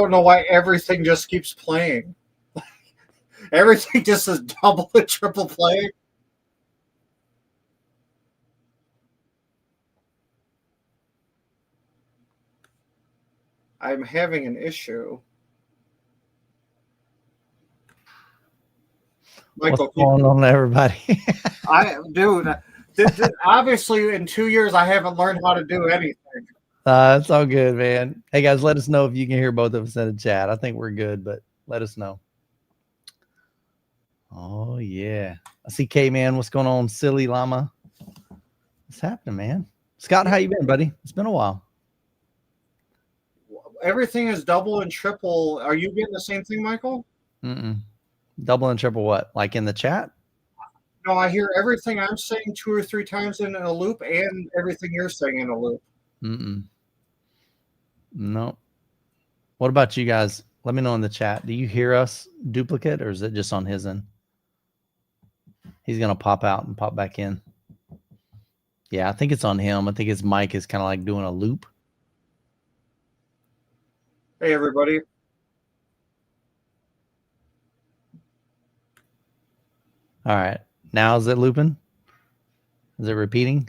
don't know why everything just keeps playing. Everything just is double and triple playing. I'm having an issue. Michael, what's going on, everybody? Obviously, in 2 years, I haven't learned how to do anything. It's all good, man. Hey, guys, let us know if you can hear both of us in the chat. I think we're good, but let us know. Oh, yeah. I see K-Man. What's going on, Silly Llama? What's happening, man? Scott, how you been, buddy? It's been a while. Everything is double and triple. Are you getting the same thing, Michael? Double and triple what? Like in the chat? No, I hear everything I'm saying 2 or 3 times in a loop and everything you're saying in a loop. No. What about you guys? Let me know in the chat. Do you hear us duplicate, or is it just on his end? He's going to pop out and pop back in. Yeah, I think it's on him. I think his mic is kind of like doing a loop. Hey, everybody. All right. Now is it looping? Is it repeating?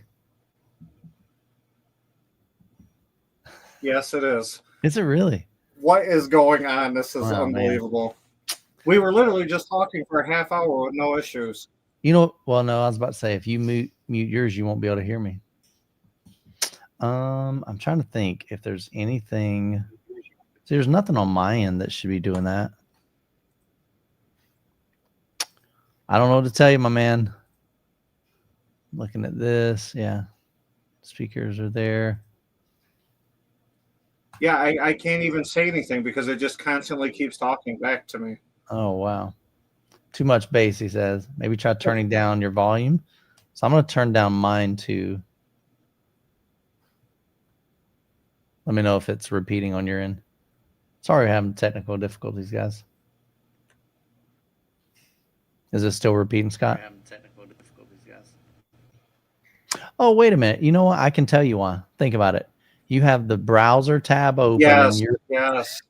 Yes, it is. Is it really? What is going on? This is unbelievable. Man. We were literally just talking for a half hour with no issues. You know, well, no, I was about to say, if you mute yours, you won't be able to hear me. I'm trying to think if there's anything. See, there's nothing on my end that should be doing that. I don't know what to tell you, my man. Looking at this, yeah. Speakers are there. Yeah, I can't even say anything because it just constantly keeps talking back to me. Oh, wow. Too much bass, he says. Maybe try turning down your volume. So I'm going to turn down mine too. Let me know if it's repeating on your end. Sorry, we're having technical difficulties, guys. Is it still repeating, Scott? We're having technical difficulties, guys. Oh, wait a minute. You know what? I can tell you why. Think about it. You have the browser tab open. Yes, yes.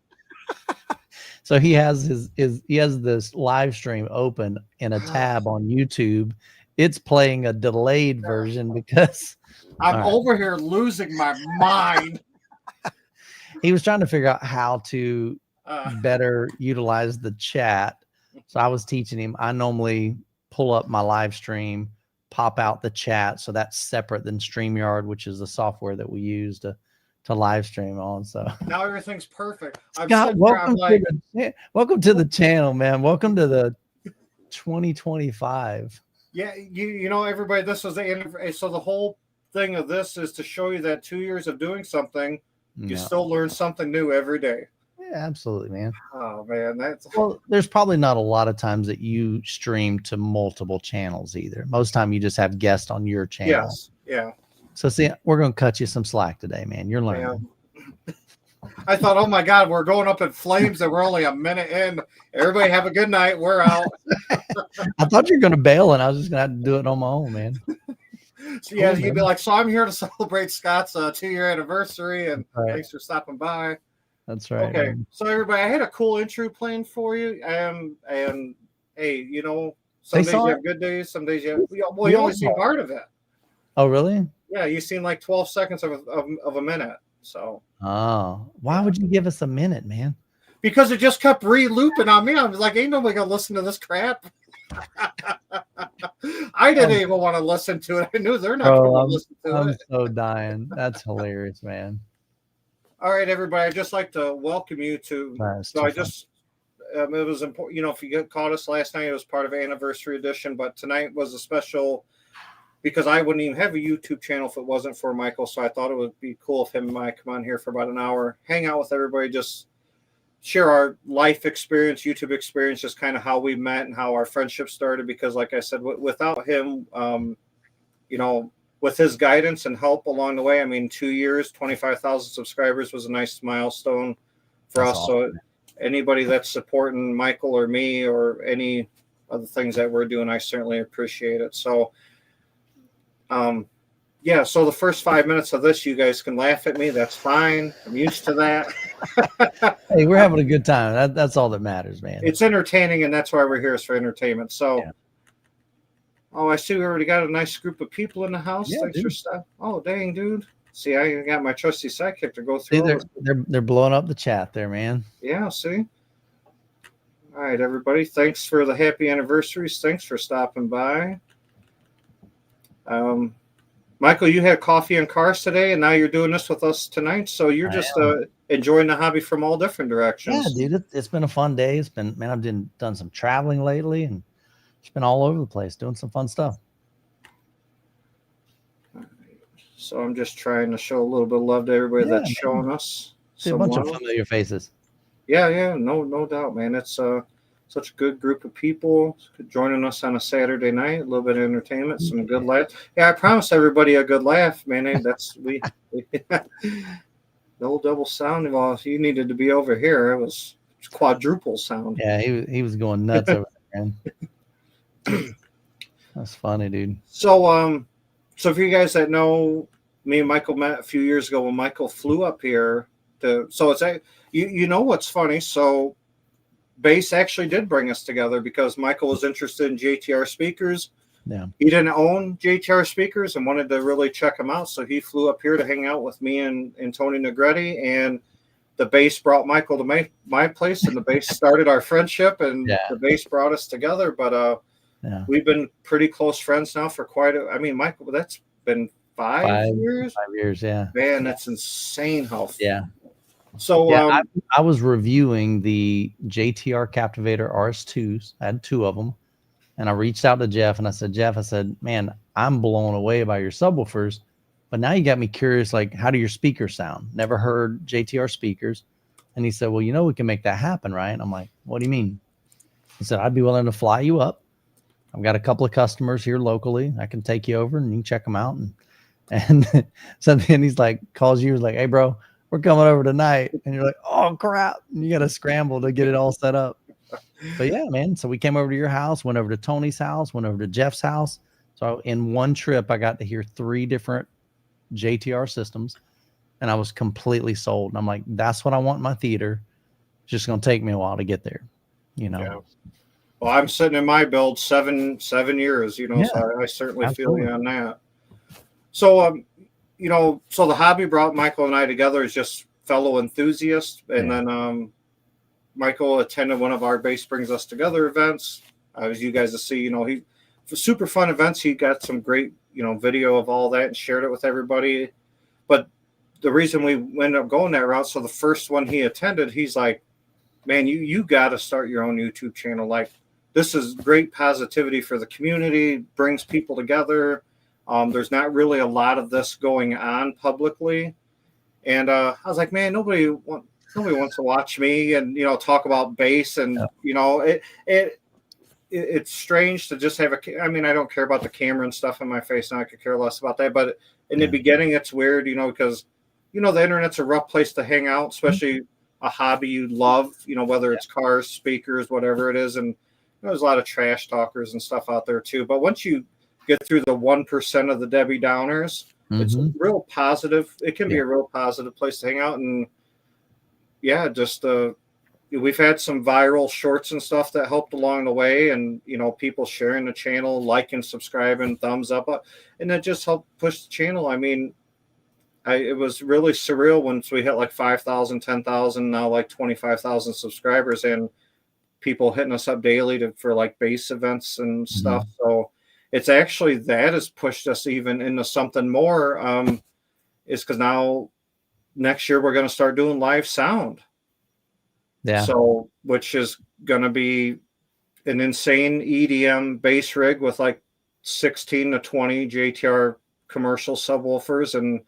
So he has this live stream open in a tab on YouTube. It's playing a delayed version because I'm over here losing my mind. He was trying to figure out how to better utilize the chat. So I was teaching him. I normally pull up my live stream, pop out the chat. So that's separate than StreamYard, which is the software that we use to live stream on. So now everything's perfect. Scott, welcome to the channel, man. Welcome to the 2025. Yeah, you know, everybody, this is so the whole thing of this is to show you that 2 years of doing something, you still learn something new every day. Yeah, absolutely, man. Oh man, well, there's probably not a lot of times that you stream to multiple channels either. Most time you just have guests on your channel. Yes, yeah. So see, we're going to cut you some slack today, man. You're learning. Yeah. I thought, oh my God, we're going up in flames and we're only a minute in. Everybody have a good night. We're out. I thought you were going to bail and I was just going to have to do it on my own, man. So yeah, you'd be like, so I'm here to celebrate Scott's 2-year anniversary and thanks for stopping by. That's right. Okay. Man. So everybody, I had a cool intro planned for you. And hey, you know, some days you have good days, some days you have, well, you only see part of it. Oh, really? Yeah, you've seen like 12 seconds of a minute. So. Oh, why would you give us a minute, man? Because it just kept re-looping on me. I was like, ain't nobody gonna listen to this crap. I didn't even want to listen to it. I knew they're not going to listen to it. I'm so dying. That's hilarious, man. All right, everybody. I'd just like to welcome you to. So I just, it was important. You know, if you caught us last night, it was part of Anniversary Edition, but tonight was a special because I wouldn't even have a YouTube channel if it wasn't for Michael. So I thought it would be cool if him and I come on here for about an hour, hang out with everybody, just share our life experience, YouTube experience, just kind of how we met and how our friendship started. Because like I said, without him, you know, with his guidance and help along the way, I mean, 2 years, 25,000 subscribers was a nice milestone for us. Awesome. So anybody that's supporting Michael or me or any other things that we're doing, I certainly appreciate it. So Yeah, so the first 5 minutes of this, you guys can laugh at me. That's fine. I'm used to that. Hey, we're having a good time. That's all that matters, man. It's entertaining, and that's why we're here, is for entertainment. So, Yeah. Oh, I see we already got a nice group of people in the house. Yeah, Thanks dude. for stuff. Oh, dang, dude. See, I got my trusty sidekick to go See, through. they're blowing up the chat there, man. Yeah, see? All right, everybody. Thanks for the happy anniversaries. Thanks for stopping by. Michael, you had coffee and cars today, and now you're doing this with us tonight. So you're just enjoying the hobby from all different directions. Yeah, dude. It's been a fun day. It's been, man, I've done some traveling lately, and it's been all over the place doing some fun stuff. So I'm just trying to show a little bit of love to everybody that's showing us. A bunch of familiar faces. Yeah, no doubt, man. It's such a good group of people joining us on a Saturday night. A little bit of entertainment, some good laughs. Yeah, I promised everybody a good laugh, man. That's we no double sound. Well, you needed to be over here. It was quadruple sound. Yeah, he was going nuts over there, man. That's funny, dude. So so for you guys that know, me and Michael met a few years ago when Michael flew up here so it's you know what's funny? So Bass actually did bring us together because Michael was interested in JTR speakers. Yeah. He didn't own JTR speakers and wanted to really check them out. So he flew up here to hang out with me and Tony Negretti, and the Bass brought Michael to my place, and the Bass started our friendship, and the Bass brought us together. But we've been pretty close friends now for Michael, that's been 5 years. 5 years, yeah. Man, that's insane how. Yeah. So I was reviewing the JTR Captivator RS2s. I had 2 of them, and I reached out to Jeff and I said, Jeff, man, I'm blown away by your subwoofers, but now you got me curious, like, how do your speakers sound? Never heard JTR speakers. And he said, well, we can make that happen, right? And I'm like, what do you mean? He said, I'd be willing to fly you up. I've got a couple of customers here locally. I can take you over and you can check them out. And so then he's like, calls you, like, hey, bro, we're coming over tonight. And you're like, oh, crap. And you got to scramble to get it all set up. But yeah, man. So we came over to your house, went over to Tony's house, went over to Jeff's house. So in one trip, I got to hear 3 different JTR systems, and I was completely sold. And I'm like, that's what I want in my theater. It's just going to take me a while to get there, Yeah. Well, I'm sitting in my build 7 years, so I certainly feel you on that. So, so the hobby brought Michael and I together as just fellow enthusiasts. And then Michael attended one of our Bass Brings Us Together events. As you guys will see, for super fun events, he got some great, video of all that and shared it with everybody. But the reason we ended up going that route, so the first one he attended, he's like, man, you got to start your own YouTube channel. Like, this is great positivity for the community, brings people together. There's not really a lot of this going on publicly. And I was like, man, nobody wants to watch me and, talk about bass. And, it's strange to just have I don't care about the camera and stuff in my face, and I could care less about that. But in the beginning, it's weird, because, the internet's a rough place to hang out, especially a hobby you love, whether it's cars, speakers, whatever it is. And there's a lot of trash talkers and stuff out there too. But once you get through the 1% of the Debbie Downers, it's a real positive. It can be a real positive place to hang out. And just we've had some viral shorts and stuff that helped along the way, and people sharing the channel, liking, subscribing, thumbs up, and that just helped push the channel. It was really surreal once we hit like 5,000, 10,000, now like 25,000 subscribers, and people hitting us up daily for like bass events and stuff. So it's actually that has pushed us even into something more. Is because now next year we're going to start doing live sound. Yeah. So, which is going to be an insane EDM bass rig with like 16 to 20 JTR commercial subwoofers, and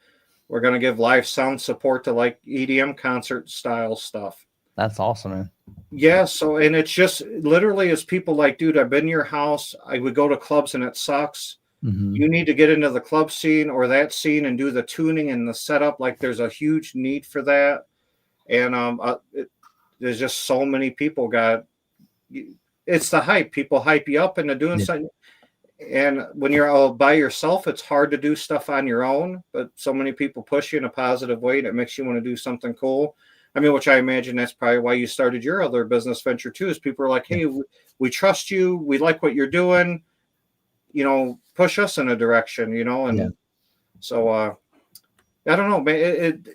we're going to give live sound support to like EDM concert style stuff. That's awesome, man. Yeah. So, and it's just literally as people like, dude, I've been in your house. I would go to clubs and it sucks. You need to get into the club scene or that scene and do the tuning and the setup. Like, there's a huge need for that. And there's just so many people it's the hype. People hype you up into doing something. And when you're all by yourself, it's hard to do stuff on your own, but so many people push you in a positive way that makes you want to do something cool. I mean, which I imagine that's probably why you started your other business venture too, is people are like, hey, we trust you. We like what you're doing. You know, push us in a direction, you know? And so, I don't know, man,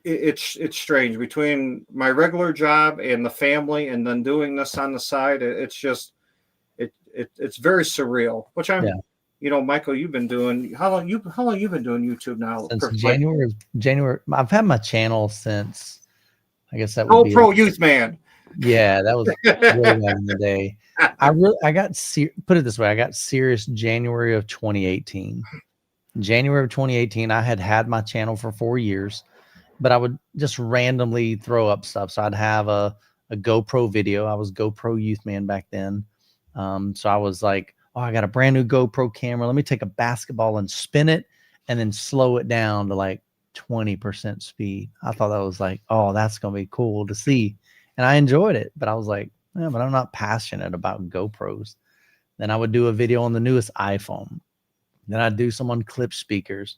it's strange between my regular job and the family and then doing this on the side. It's just, it's very surreal, which I'm, you know, Michael, you've been doing, how long you been doing YouTube now? Since January. I've had my channel since, I guess that would be Pro Youthman. Yeah, that was way back in the day. I got put it this way, I got serious January of 2018. January of 2018, I had my channel for 4 years, but I would just randomly throw up stuff. So I'd have a GoPro video. I was GoPro Youthman back then. So I was like, oh, I got a brand new GoPro camera. Let me take a basketball and spin it and then slow it down to like 20% speed. I thought that was like, oh, that's going to be cool to see. And I enjoyed it, but I was like, yeah, but I'm not passionate about GoPros. Then I would do a video on the newest iPhone. Then I'd do some on clip speakers.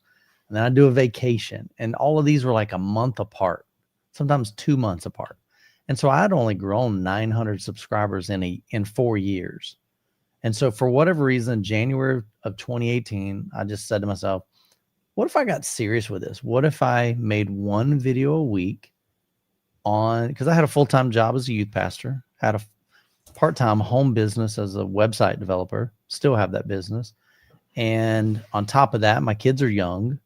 And then I'd do a vacation. And all of these were like a month apart, sometimes 2 months apart. And so I'd only grown 900 subscribers in 4 years. And so for whatever reason, January of 2018, I just said to myself, what if I got serious with this? What if I made one video a week because I had a full-time job as a youth pastor, had a part-time home business as a website developer, still have that business. And on top of that, my kids are young.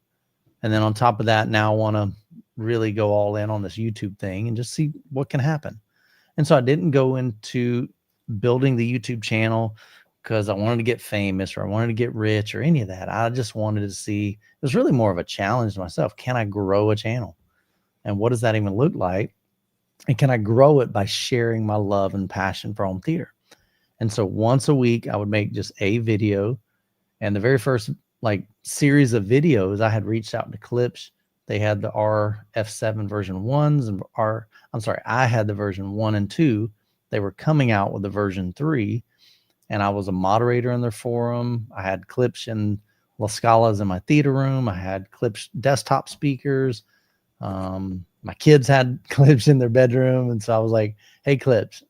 And then on top of that, now I want to really go all in on this YouTube thing and just see what can happen. And so I didn't go into building the YouTube channel because I wanted to get famous or I wanted to get rich or any of that. I just wanted to see, it was really more of a challenge to myself. Can I grow a channel? And what does that even look like? And can I grow it by sharing my love and passion for home theater? And so once a week, I would make just a video. And the very first like series of videos, I had reached out to Clips. They had the RF7 version 1s and I had the version 1 and 2. They were coming out with the version 3. And I was a moderator in their forum. I had Clips and La Scalas in my theater room. I had Clips desktop speakers. My kids had Clips in their bedroom. And so I was like, hey, Clips,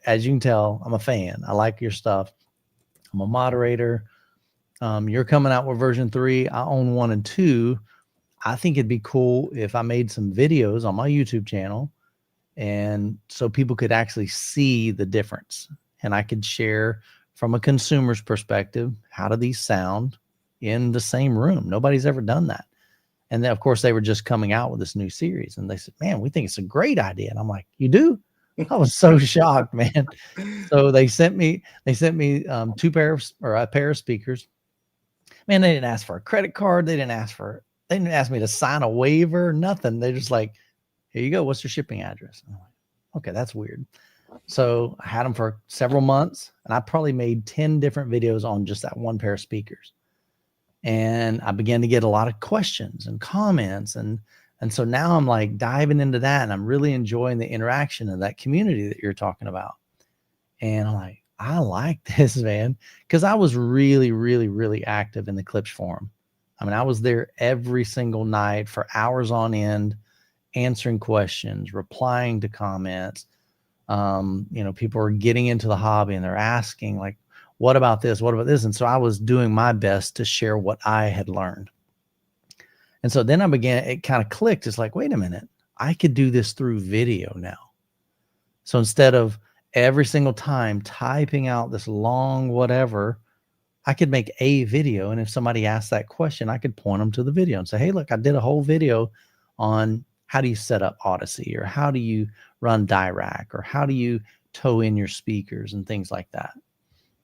as you can tell, I'm a fan. I like your stuff. I'm a moderator. You're coming out with version 3. I own 1 and 2. I think it'd be cool if I made some videos on my YouTube channel. And so people could actually see the difference. And I could share from a consumer's perspective, how do these sound in the same room? Nobody's ever done that. And then, of course, they were just coming out with this new series. And they said, man, we think it's a great idea. And I'm like, you do? I was so shocked, man. So they sent me a pair of speakers. Man, they didn't ask for a credit card. They didn't ask me to sign a waiver, nothing. They're just like, here you go. What's your shipping address? I'm like, okay, that's weird. So I had them for several months and I probably made 10 different videos on just that one pair of speakers. And I began to get a lot of questions and comments. And so now I'm like diving into that and I'm really enjoying the interaction of that community that you're talking about. And I'm like, I like this, man. Cause I was really, really, really active in the Clips forum. I mean, I was there every single night for hours on end, answering questions, replying to comments. People are getting into the hobby and they're asking like, what about this? What about this? And so I was doing my best to share what I had learned. And so then it kind of clicked. It's like, wait a minute, I could do this through video now. So instead of every single time typing out this long whatever, I could make a video. And if somebody asked that question, I could point them to the video and say, hey, look, I did a whole video on how do you set up Odyssey, or how do you run Dirac, or how do you tow in your speakers and things like that.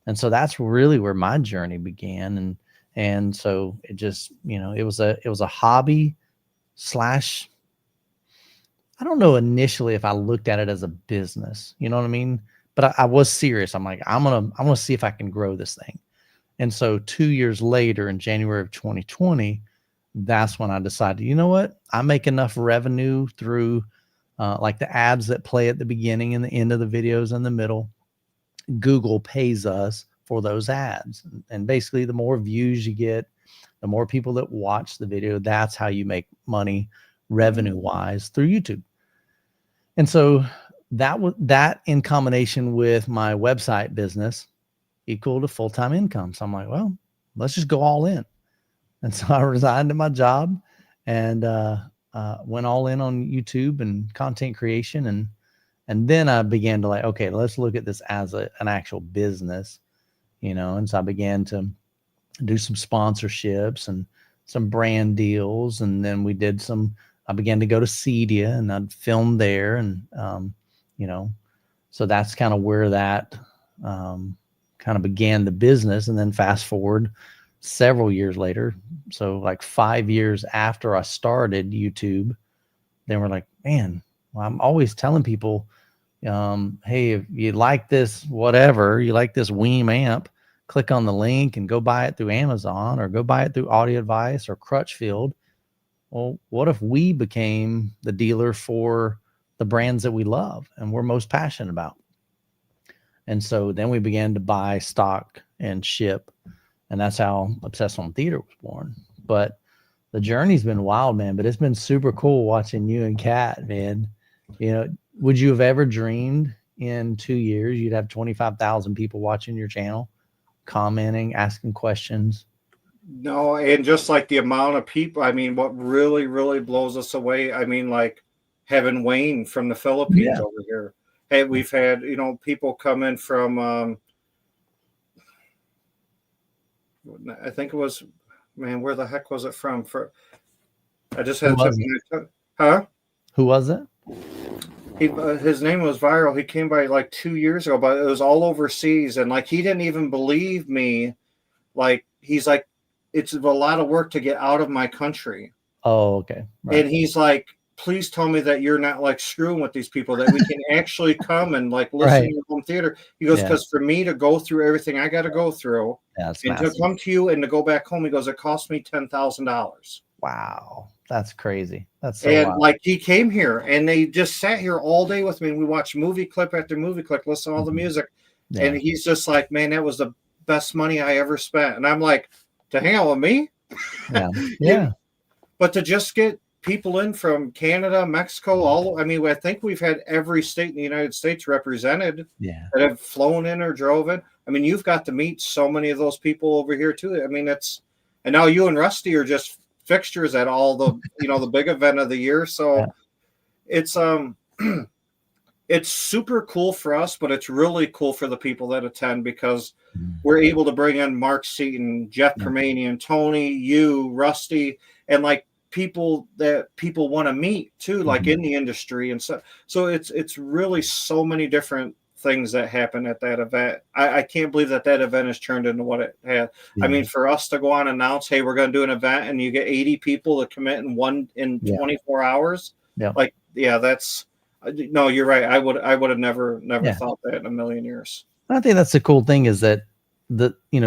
And so that's really where my journey began. And so it just, it was a hobby / I don't know initially if I looked at it as a business, you know what I mean? But I was serious. I'm like, I'm going to see if I can grow this thing. And so 2 years later, in January of 2020, that's when I decided, you know what? I make enough revenue through like the ads that play at the beginning and the end of the videos in the middle. Google pays us for those ads. And basically, the more views you get, the more people that watch the video, that's how you make money revenue wise through YouTube. And so that in combination with my website business equaled a full-time income. So I'm like, well, let's just go all in. And so I resigned to my job and went all in on YouTube and content creation. And then I began to like, okay, let's look at this as an actual business, And so I began to do some sponsorships and some brand deals. And then I began to go to Cedia and I'd film there. And, so that's kind of where that kind of began the business. And then fast forward several years later, so like 5 years after I started YouTube, then we're like, man, well, I'm always telling people, hey, if you like this, whatever, you like this Weem amp, click on the link and go buy it through Amazon or go buy it through Audio Advice or Crutchfield. Well, what if we became the dealer for the brands that we love and we're most passionate about? And so then we began to buy stock and ship. And that's how Obsessed Home Theater was born. But the journey's been wild, man. But it's been super cool watching you and Kat, man. Would you have ever dreamed in 2 years you'd have 25,000 people watching your channel, commenting, asking questions? No, and just like the amount of people, I mean, what really, really blows us away, I mean, like having Wayne from the Philippines over here. Hey, we've had, people come in from, I think it was, man, where the heck was it from? I just had to, huh? Who was it? His name was viral. He came by like 2 years ago, but it was all overseas. And like, he didn't even believe me. Like, he's like, it's a lot of work to get out of my country. Oh, okay. Right. And he's like, please tell me that you're not like screwing with these people, that we can actually come and like listen to your home theater. He goes, because for me to go through everything I got to go through and massive. To come to you and to go back home, he goes, it cost me $10,000. Wow. That's crazy. That's so and wild. Like he came here and they just sat here all day with me and we watched movie clip after movie clip, listen to all the music. Yeah. And he's just like, man, that was the best money I ever spent. And I'm like, to hang out with me? Yeah. Yeah. But to just get people in from Canada, Mexico, I think we've had every state in the United States represented that have flown in or drove in. I mean, you've got to meet so many of those people over here too. I mean, and now you and Rusty are just fixtures at all the, the big event of the year. So it's super cool for us, but it's really cool for the people that attend because we're able to bring in Mark Seaton, Jeff Permanian, Tony, you, Rusty, and like people that people want to meet too, like in the industry. And so it's really so many different things that happen at that event. I can't believe that event has turned into what it had. I mean, for us to go on and announce, hey, we're going to do an event and you get 80 people to commit in 24 hours. Yeah. Like, that's, no, you're right. I would have never thought that in a million years. I think that's the cool thing is that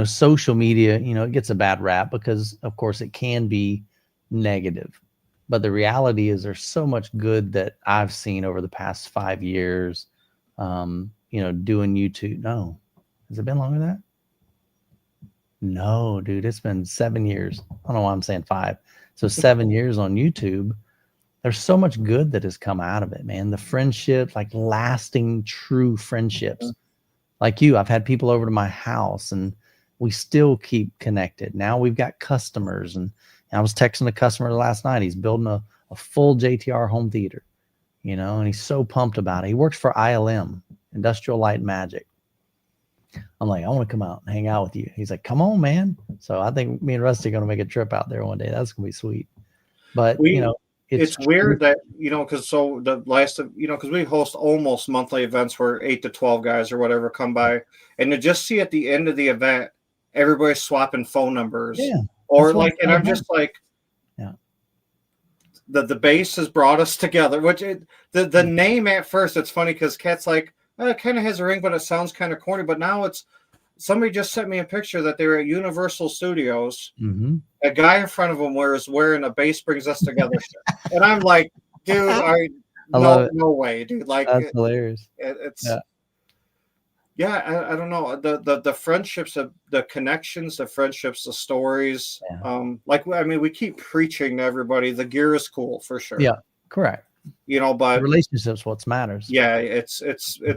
social media, it gets a bad rap because of course it can be negative, but the reality is there's so much good that I've seen over the past 5 years, doing YouTube. No, has it been longer than that? No, dude, it's been 7 years. I don't know why I'm saying 5. So 7 years on YouTube. There's so much good that has come out of it, man. The friendships, like lasting, true friendships. Like you, I've had people over to my house and we still keep connected. Now we've got customers. And I was texting a customer last night. He's building a full JTR home theater, and he's so pumped about it. He works for ILM, Industrial Light and Magic. I'm like, I want to come out and hang out with you. He's like, come on, man. So I think me and Rusty are going to make a trip out there one day. That's going to be sweet. But, it's weird that, because the last, because we host almost monthly events where 8 to 12 guys or whatever come by, and to just see at the end of the event, everybody's swapping phone numbers. Yeah. Or like, and I'm just like, the base has brought us together, which the name at first, it's funny because Kat's like, oh, it kind of has a ring, but it sounds kind of corny. But now somebody just sent me a picture that they were at Universal Studios. Mm-hmm. A guy in front of them was wearing a Base Brings Us Together shirt. And I'm like, dude, no way, dude. Like, that's hilarious. It's, Yeah, I don't know, the friendships, the connections, the friendships, the stories. Yeah. Like, I mean, we keep preaching to everybody. The gear is cool for sure. Yeah, correct. The But relationships what matters. yeah, it's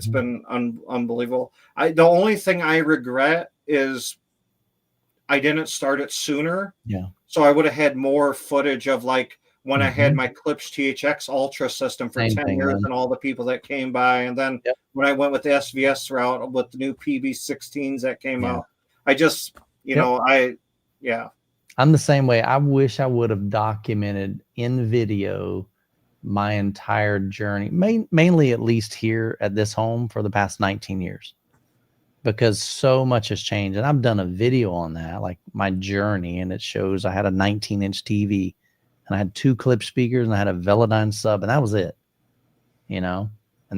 been unbelievable. The only thing I regret is I didn't start it sooner. Yeah. So I would have had more footage of like when I had my Clips THX Ultra system for Same 10 thing, years man. and all the people that came by. And then when I went with the SVS route with the new PB16s that came out, I just, I'm the same way. I wish I would have documented in video my entire journey, mainly at least here at this home for the past 19 years, because so much has changed. And I've done a video on that, like my journey, and it shows I had a 19-inch TV and I had 2 clip speakers and I had a Velodyne sub, and that was it, and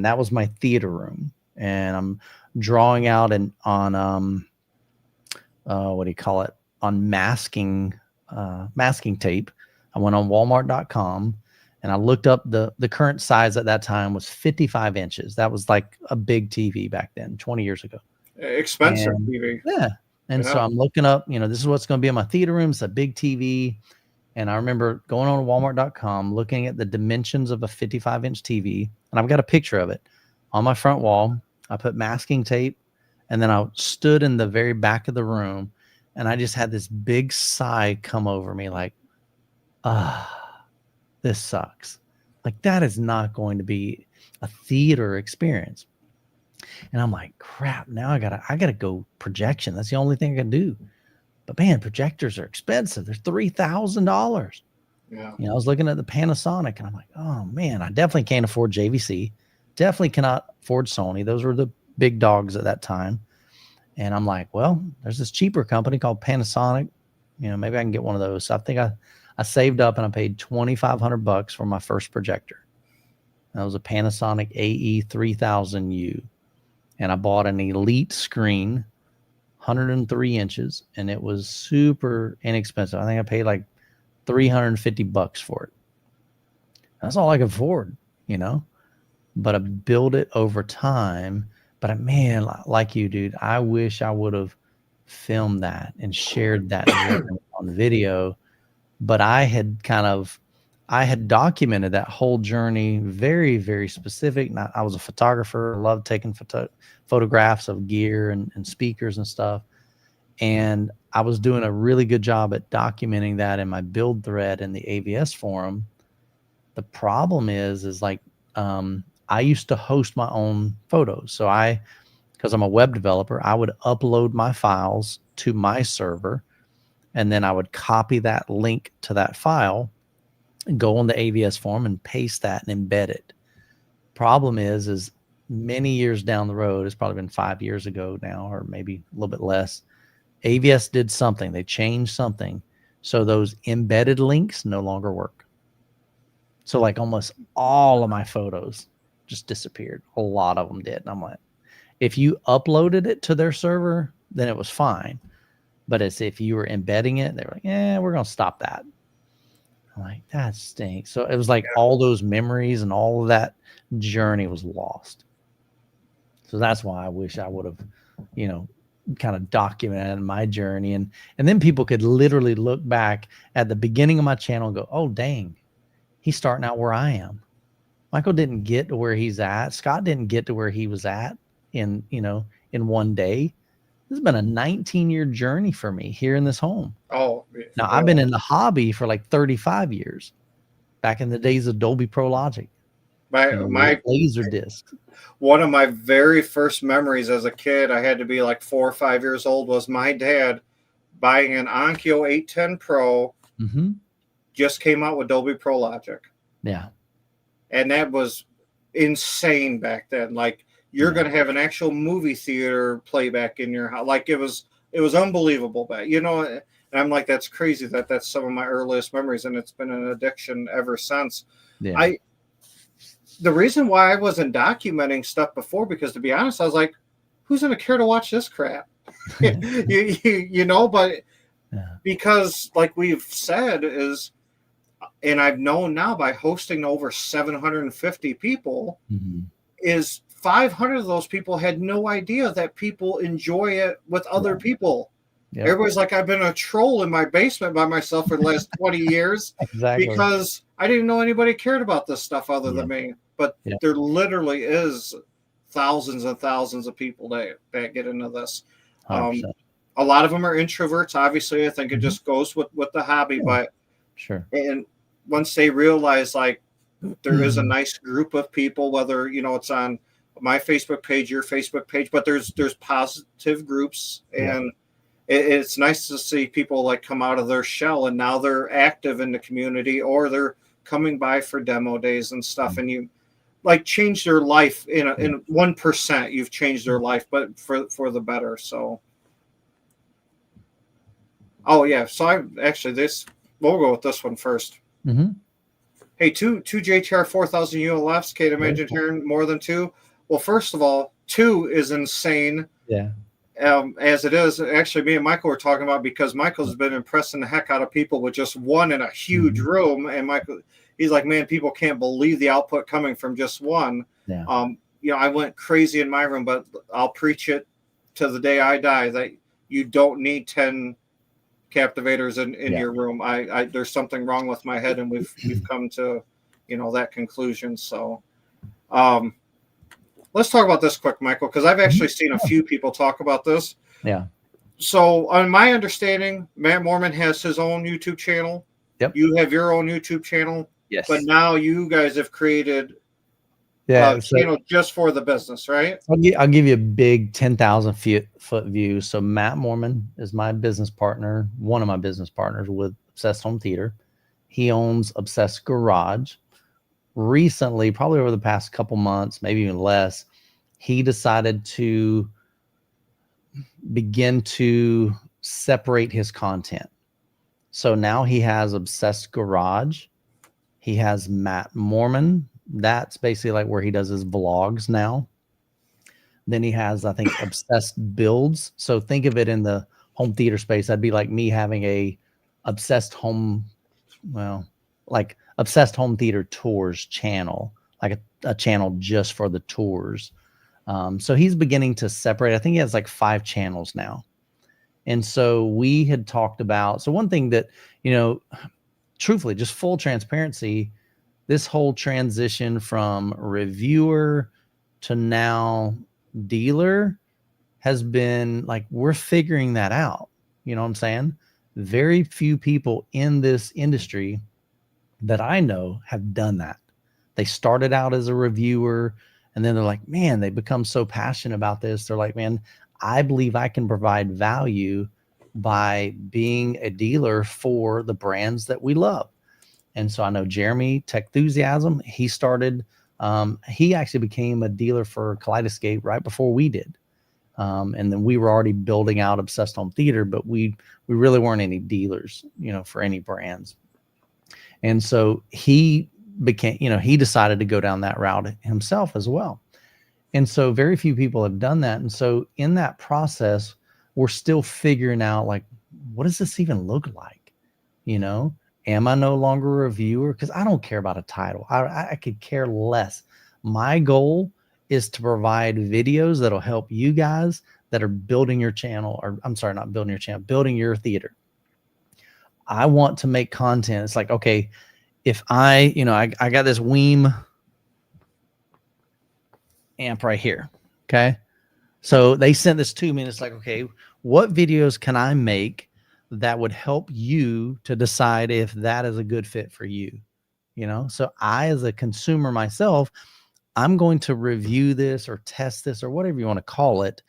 that was my theater room. And I'm drawing out on what do you call it, on masking tape. I went on Walmart.com and I looked up the current size at that time was 55 inches. That was like a big TV back then, 20 years ago. Expensive TV. Yeah. And so I'm looking up, this is what's going to be in my theater room. It's a big TV. And I remember going on Walmart.com, looking at the dimensions of a 55-inch TV. And I've got a picture of it on my front wall. I put masking tape, and then I stood in the very back of the room, and I just had this big sigh come over me like, this sucks. Like, that is not going to be a theater experience. And I'm like, crap, now I gotta go projection. That's the only thing I can do. But man, projectors are expensive. They're $3,000. Yeah. I was looking at the Panasonic and I'm like, oh man, I definitely can't afford JVC. Definitely cannot afford Sony. Those were the big dogs at that time. And I'm like, well, there's this cheaper company called Panasonic. Maybe I can get one of those. So I think I saved up and I paid $2,500 for my first projector. That was a Panasonic AE3000U. And I bought an Elite screen, 103 inches, and it was super inexpensive. I think I paid like $350 for it. That's all I could afford, but I built it over time. But man, like you, dude, I wish I would have filmed that and shared that on video. But I had documented that whole journey very, very specific. I was a photographer. I loved taking photographs of gear and speakers and stuff. And I was doing a really good job at documenting that in my build thread in the AVS forum. The problem is like, I used to host my own photos. So because I'm a web developer, I would upload my files to my server, and then I would copy that link to that file and go on the AVS forum and paste that and embed it. Problem is many years down the road, it's probably been 5 years ago now, or maybe a little bit less, AVS did something. They changed something. So those embedded links no longer work. So like almost all of my photos just disappeared. A lot of them did. And I'm like, if you uploaded it to their server, then it was fine. But it's if you were embedding it, they were like, we're going to stop that. I'm like, that stinks. So it was like all those memories and all of that journey was lost. So that's why I wish I would have, kind of documented my journey. And then people could literally look back at the beginning of my channel and go, oh, dang, he's starting out where I am. Michael didn't get to where he's at. Scott didn't get to where he was at in one day. This has been a 19-year journey for me here in this home. Oh, now I've been in the hobby for like 35 years, back in the days of Dolby Pro Logic. My laser discs. One of my very first memories as a kid, I had to be like 4 or 5 years old, was my dad buying an Onkyo 810 Pro. Mm-hmm. Just came out with Dolby Pro Logic. Yeah. And that was insane back then. Like, you're going to have an actual movie theater playback in your house. Like, it was unbelievable back, and I'm like, that's crazy that's some of my earliest memories, and it's been an addiction ever since. Yeah. The reason why I wasn't documenting stuff before, because to be honest, I was like, who's going to care to watch this crap? But because like we've said and I've known now by hosting over 750 people, is 500 of those people had no idea that people enjoy it with other people. Yep. Everybody's like, I've been a troll in my basement by myself for the last 20 years because I didn't know anybody cared about this stuff other than me. But there literally is thousands and thousands of people that get into this. A lot of them are introverts. Obviously, I think it just goes with the hobby. But and once they realize, like, there is a nice group of people, whether, you know, it's on my Facebook page, your Facebook page, but there's positive groups, and it's nice to see people like come out of their shell and now they're active in the community, or they're coming by for demo days and stuff. And you like change their life in 1%, you've changed their life, but for the better. So, so we'll go with this one first. Hey, two JTR 4000 ULFs. Can't imagine hearing more than two. Well, first of all, two is insane. Yeah. As it is, actually, me and Michael were talking about, because Michael's been impressing the heck out of people with just one in a huge room, and Michael, he's like, man, people can't believe the output coming from just one. Yeah. You know, I went crazy in my room, but I'll preach it to the day I die that you don't need 10 captivators in your room. I there's something wrong with my head, and we've come to, you know, that conclusion. So, let's talk about this quick, Michael, because I've actually seen a few people talk about this. Yeah. So, on my understanding, Matt Mormon has his own YouTube channel. Yep. You have your own YouTube channel. Yes. But now you guys have created a channel just for the business, right? I'll give you a big 10,000 foot view. So Matt Mormon is my business partner, one of my business partners with Obsessed Home Theater. He owns Obsessed Garage. Recently, probably over the past couple months, maybe even less, he decided to begin to separate his content. So now he has Obsessed Garage. He has Matt Mormon. That's basically like where he does his vlogs now. Then he has, I think, Obsessed Builds. So think of it in the home theater space. That'd be like me having a Obsessed Home, like Obsessed Home Theater Tours channel, like a channel just for the tours. So he's beginning to separate. I think he has like 5 channels now. And so we had talked about, so one thing that, you know, truthfully, just full transparency, this whole transition from reviewer to now dealer has been like, we're figuring that out. You know what I'm saying? Very few people in this industry that I know have done that. They started out as a reviewer, and then they're like, man, they become so passionate about this. They're like, man, I believe I can provide value by being a dealer for the brands that we love. And so I know Jeremy, Techthusiasm, he started, he actually became a dealer for Kaleidoscape right before we did. And then we were already building out Obsessed Home Theater, but we really weren't any dealers, you know, for any brands. And so he became, you know, he decided to go down that route himself as well. And so very few people have done that. And so in that process, we're still figuring out, like, what does this even look like? You know, am I no longer a reviewer? Because I don't care about a title. I could care less. My goal is to provide videos that'll help you guys that are building your channel, or I'm sorry, not building your channel, building your theater. I want to make content. It's like, okay, if I got this Weem amp right here. Okay. So they sent this to me, and it's like, okay, what videos can I make that would help you to decide if that is a good fit for you? You know, so I, as a consumer myself, I'm going to review this or test this or whatever you want to call it.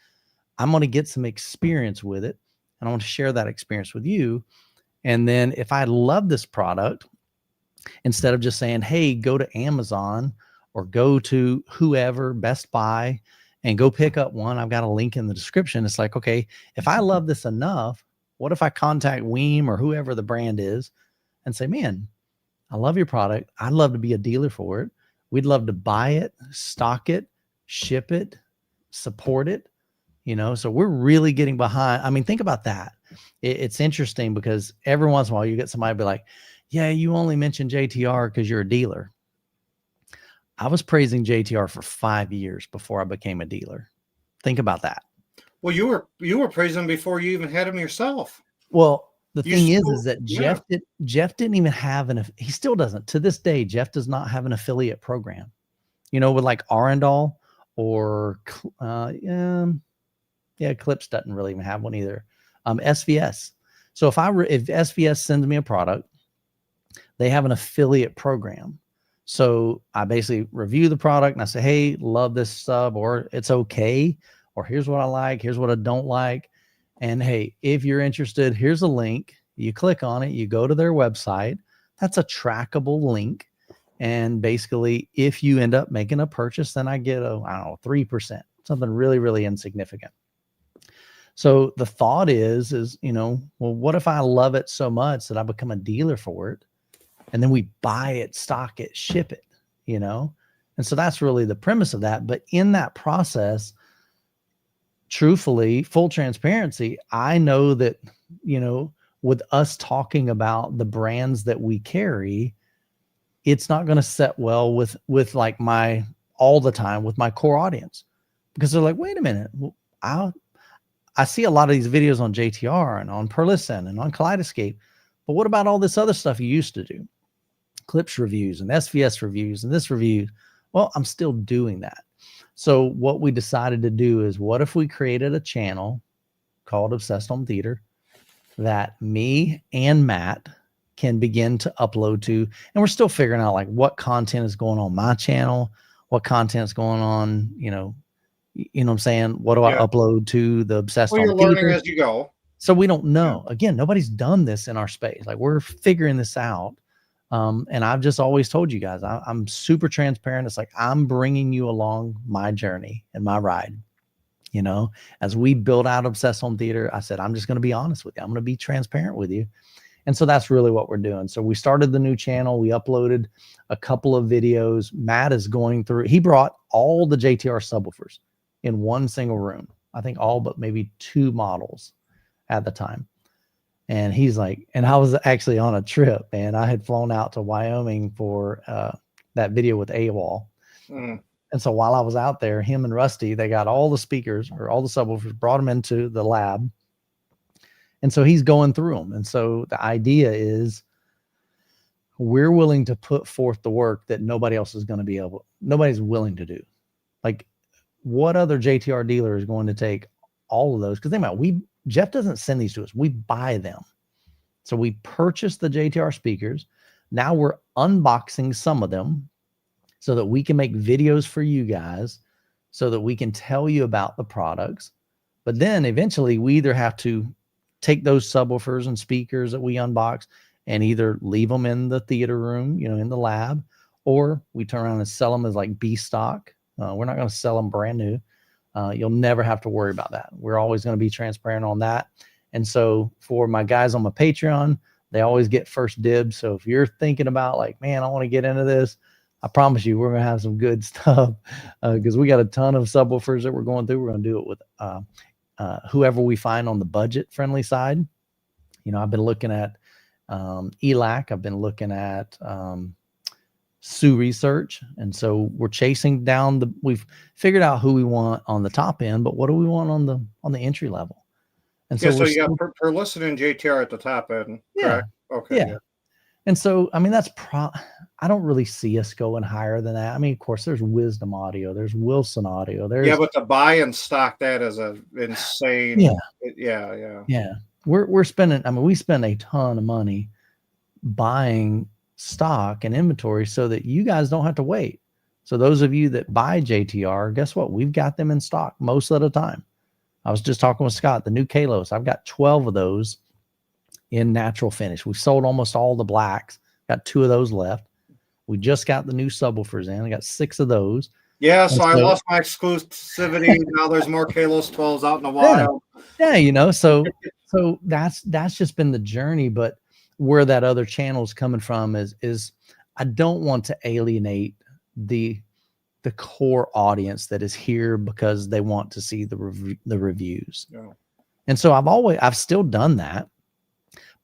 I'm going to get some experience with it, and I want to share that experience with you. And then if I love this product, instead of just saying, hey, go to Amazon or go to whoever, Best Buy, and go pick up one, I've got a link in the description. It's like, okay, if I love this enough, what if I contact Weem or whoever the brand is and say, man, I love your product. I'd love to be a dealer for it. We'd love to buy it, stock it, ship it, support it. You know, so we're really getting behind. I mean, think about that. It's interesting because every once in a while you get somebody be like, yeah, you only mention JTR because you're a dealer. I was praising JTR for 5 years before I became a dealer. Think about that. Well, you were praising him before you even had him yourself. Well, the thing is that Jeff didn't even have he still doesn't. To this day, Jeff does not have an affiliate program. You know, with like Arendal or Clips doesn't really even have one either. SVS. So if SVS sends me a product, they have an affiliate program. So I basically review the product and I say, hey, love this sub, or it's okay, or here's what I like, here's what I don't like. And hey, if you're interested, here's a link. You click on it, you go to their website. That's a trackable link. And basically, if you end up making a purchase, then I get 3%, something really, really insignificant. So the thought is, well, what if I love it so much that I become a dealer for it? And then we buy it, stock it, ship it, And so that's really the premise of that. But in that process, truthfully, full transparency, I know that, with us talking about the brands that we carry, it's not going to set well with like all the time with my core audience, because they're like, wait a minute, I see a lot of these videos on JTR and on Perlisten and on Kaleidoscape, but what about all this other stuff you used to do? Clips reviews and SVS reviews and this review. Well, I'm still doing that. So what we decided to do is, what if we created a channel called Obsessed Home Theater that me and Matt can begin to upload to, and we're still figuring out like what content is going on my channel, what content is going on, what I'm saying? What do I upload to the Obsessed Home Theater? Well, you're learning as you go. So we don't know. Again, nobody's done this in our space. Like, we're figuring this out. And I've just always told you guys, I'm super transparent. It's like, I'm bringing you along my journey and my ride. As we build out Obsessed Home Theater, I said, I'm just going to be honest with you. I'm going to be transparent with you. And so that's really what we're doing. So we started the new channel. We uploaded a couple of videos. Matt is going through, he brought all the JTR subwoofers in one single room. I think all but maybe 2 models at the time. And he's like, and I was actually on a trip, and I had flown out to Wyoming for that video with AWOL. Mm. And so while I was out there, him and Rusty, they got all the speakers or all the subwoofers, brought them into the lab. And so he's going through them. And so the idea is, we're willing to put forth the work that nobody else is going to be able, nobody's willing to do. Like, what other JTR dealer is going to take all of those? Because think about it, Jeff doesn't send these to us. We buy them. So we purchase the JTR speakers. Now we're unboxing some of them so that we can make videos for you guys, so that we can tell you about the products. But then eventually we either have to take those subwoofers and speakers that we unbox and either leave them in the theater room, in the lab, or we turn around and sell them as like B stock. We're not going to sell them brand new. You'll never have to worry about that. We're always going to be transparent on that. And so for my guys on my Patreon, they always get first dibs. So if you're thinking about like, man, I want to get into this, I promise you, we're going to have some good stuff, because we got a ton of subwoofers that we're going through. We're going to do it with whoever we find on the budget friendly side. I've been looking at ELAC. I've been looking at Sioux Research. And so we're chasing down we've figured out who we want on the top end, but what do we want on the entry level? And so, you got Perlisten and JTR at the top end. Yeah. Correct? Okay. Yeah. And so, I mean, I don't really see us going higher than that. I mean, of course, there's Wisdom Audio, there's Wilson Audio. But to buy and stock that is a insane. Yeah. We're spending, we spend a ton of money buying stock and inventory so that you guys don't have to wait. So those of you that buy JTR, guess what? We've got them in stock most of the time. I was just talking with Scott, the new Kalos. I've got 12 of those in natural finish. We sold almost all the blacks. Got 2 of those left. We just got the new subwoofers in. I got 6 of those. Yeah, so I lost my exclusivity. Now there's more Kalos 12s out in the wild. Yeah, so that's just been the journey. But where that other channel is coming from is I don't want to alienate the core audience that is here because they want to see the reviews. Yeah. And so I've still done that.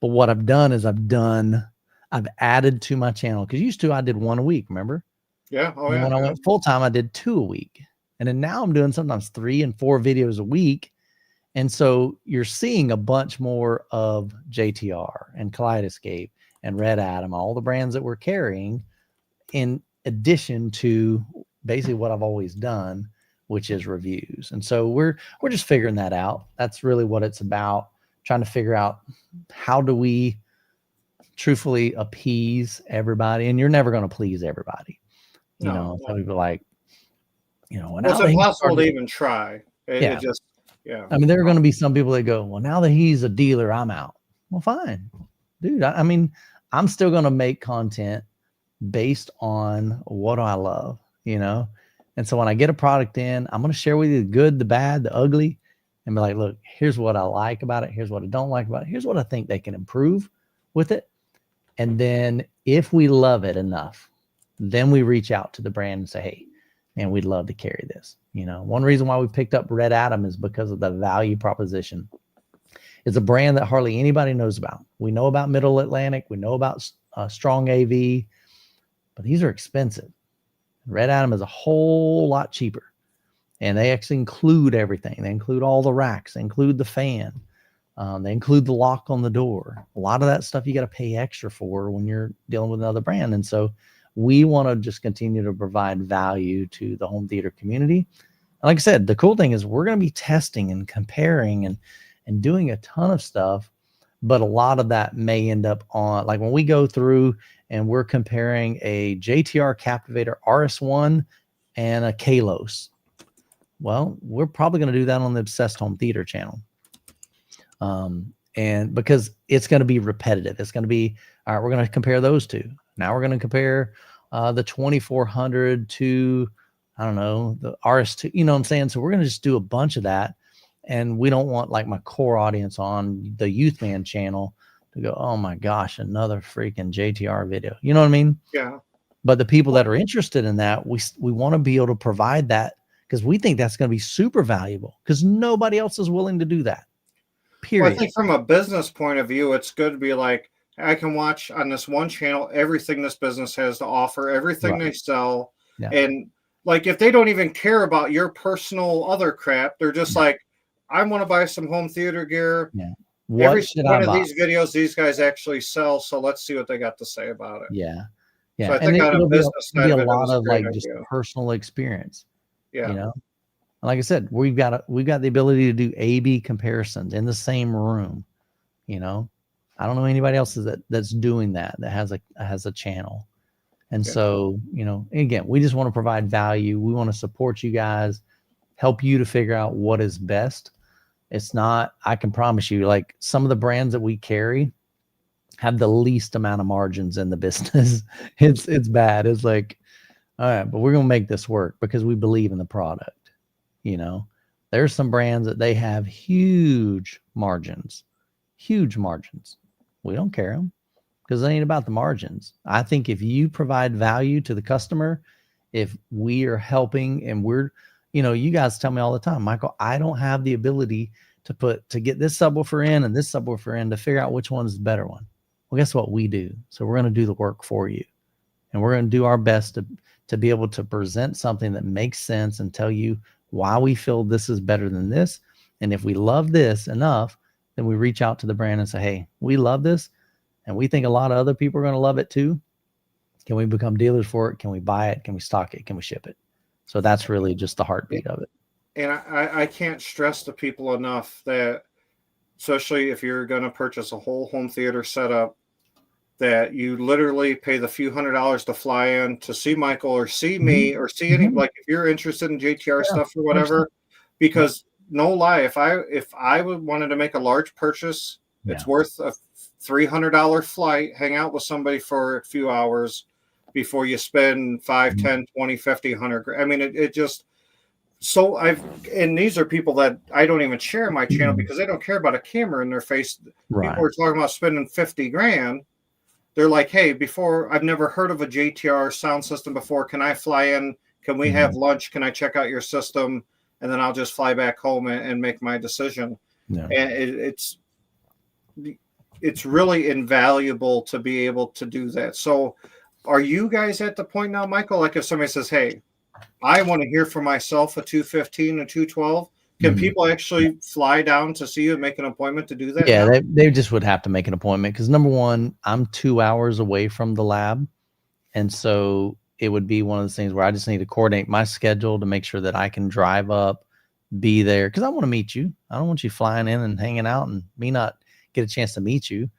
But what I've done is I've added to my channel, because used to I did 1 a week, remember? Yeah. Oh, and yeah. when I went full time, I did 2 a week. And then now I'm doing sometimes 3 and 4 videos a week. And so you're seeing a bunch more of JTR and Kaleidoscape and Red Atom, all the brands that we're carrying, in addition to basically what I've always done, which is reviews. And so we're just figuring that out. That's really what it's about, trying to figure out how do we truthfully appease everybody. And you're never going to please everybody. You know, some people are like, you know, well, it's impossible to even try. Yeah. Yeah. I mean, there are going to be some people that go, well, now that he's a dealer, I'm out. Well, fine, dude. I mean, I'm still going to make content based on what I love, you know? And so when I get a product in, I'm going to share with you the good, the bad, the ugly, and be like, look, here's what I like about it. Here's what I don't like about it. Here's what I think they can improve with it. And then if we love it enough, then we reach out to the brand and say, hey, man, we'd love to carry this. You know, one reason why we picked up Red Atom is because of the value proposition. It's a brand that hardly anybody knows about. We know about Middle Atlantic. We know about Strong AV, but these are expensive. Red Atom is a whole lot cheaper. And they actually include everything. They include all the racks. They include the fan. They include the lock on the door. A lot of that stuff you got to pay extra for when you're dealing with another brand. And so we want to just continue to provide value to the home theater community. And like I said, the cool thing is we're going to be testing and comparing and doing a ton of stuff. But a lot of that may end up on, like when we go through and we're comparing a JTR Captivator RS1 and a Kalos. Well, we're probably going to do that on the Obsessed Home Theater channel. And because it's going to be repetitive, it's going to be, all right, we're going to compare those two. Now we're going to compare the 2400 to, I don't know, the RS2, you know what I'm saying? So we're going to just do a bunch of that. And we don't want like my core audience on the Youthman channel to go, oh my gosh, another freaking JTR video. You know what I mean? Yeah. But the people that are interested in that, we want to be able to provide that because we think that's going to be super valuable because nobody else is willing to do that. Period. Well, I think from a business point of view, it's good to be like, I can watch on this one channel everything this business has to offer, everything they sell. Yeah. And like if they don't even care about your personal other crap, they're just like, I want to buy some home theater gear. Yeah. Every one of these videos these guys actually sell, so let's see what they got to say about it. Yeah. Yeah. So I think on a business side of it, a lot of like idea. just personal experience. Yeah. You know? Like I said, we've got the ability to do A/B comparisons in the same room. You know, I don't know anybody else that's doing that has a channel. And so, you know, again, we just want to provide value. We want to support you guys, help you to figure out what is best. It's not, I can promise you, like some of the brands that we carry have the least amount of margins in the business. It's bad. It's like, all right, but we're going to make this work because we believe in the product. You know, there's some brands that they have huge margins. We don't care them because it ain't about the margins. I think if you provide value to the customer, if we are helping and we're, you know, you guys tell me all the time, Michael, I don't have the ability to get this subwoofer in and this subwoofer in to figure out which one is the better one. Well, guess what we do? So we're going to do the work for you. And we're going to do our best to be able to present something that makes sense and tell you why we feel this is better than this. And if we love this enough, then we reach out to the brand and say, hey, we love this. And we think a lot of other people are going to love it too. Can we become dealers for it? Can we buy it? Can we stock it? Can we ship it? So that's really just the heartbeat of it. And I can't stress to people enough that, especially if you're going to purchase a whole home theater setup, that you literally pay the few $100s to fly in to see Michael or see me or see any, like if you're interested in JTR stuff or whatever, because no lie, if I wanted to make a large purchase, it's worth a $300 flight, hang out with somebody for a few hours before you spend 5, 10, 20, 50, 100. I mean, it just, so and these are people that I don't even share my channel because they don't care about a camera in their face. Right. People are talking about spending 50 grand. They're like, hey, I've never heard of a JTR sound system before. Can I fly in? Can we have lunch? Can I check out your system? And then I'll just fly back home and make my decision. Yeah. And it's really invaluable to be able to do that. So Are you guys at the point now, Michael? Like if somebody says, "Hey, I want to hear for myself a 215 and 212," can people actually fly down to see you and make an appointment to do that? Yeah, now? they just would have to make an appointment because number one, I'm 2 hours away from the lab. And so it would be one of those things where I just need to coordinate my schedule to make sure that I can drive up, be there. Cause I want to meet you. I don't want you flying in and hanging out and me not get a chance to meet you.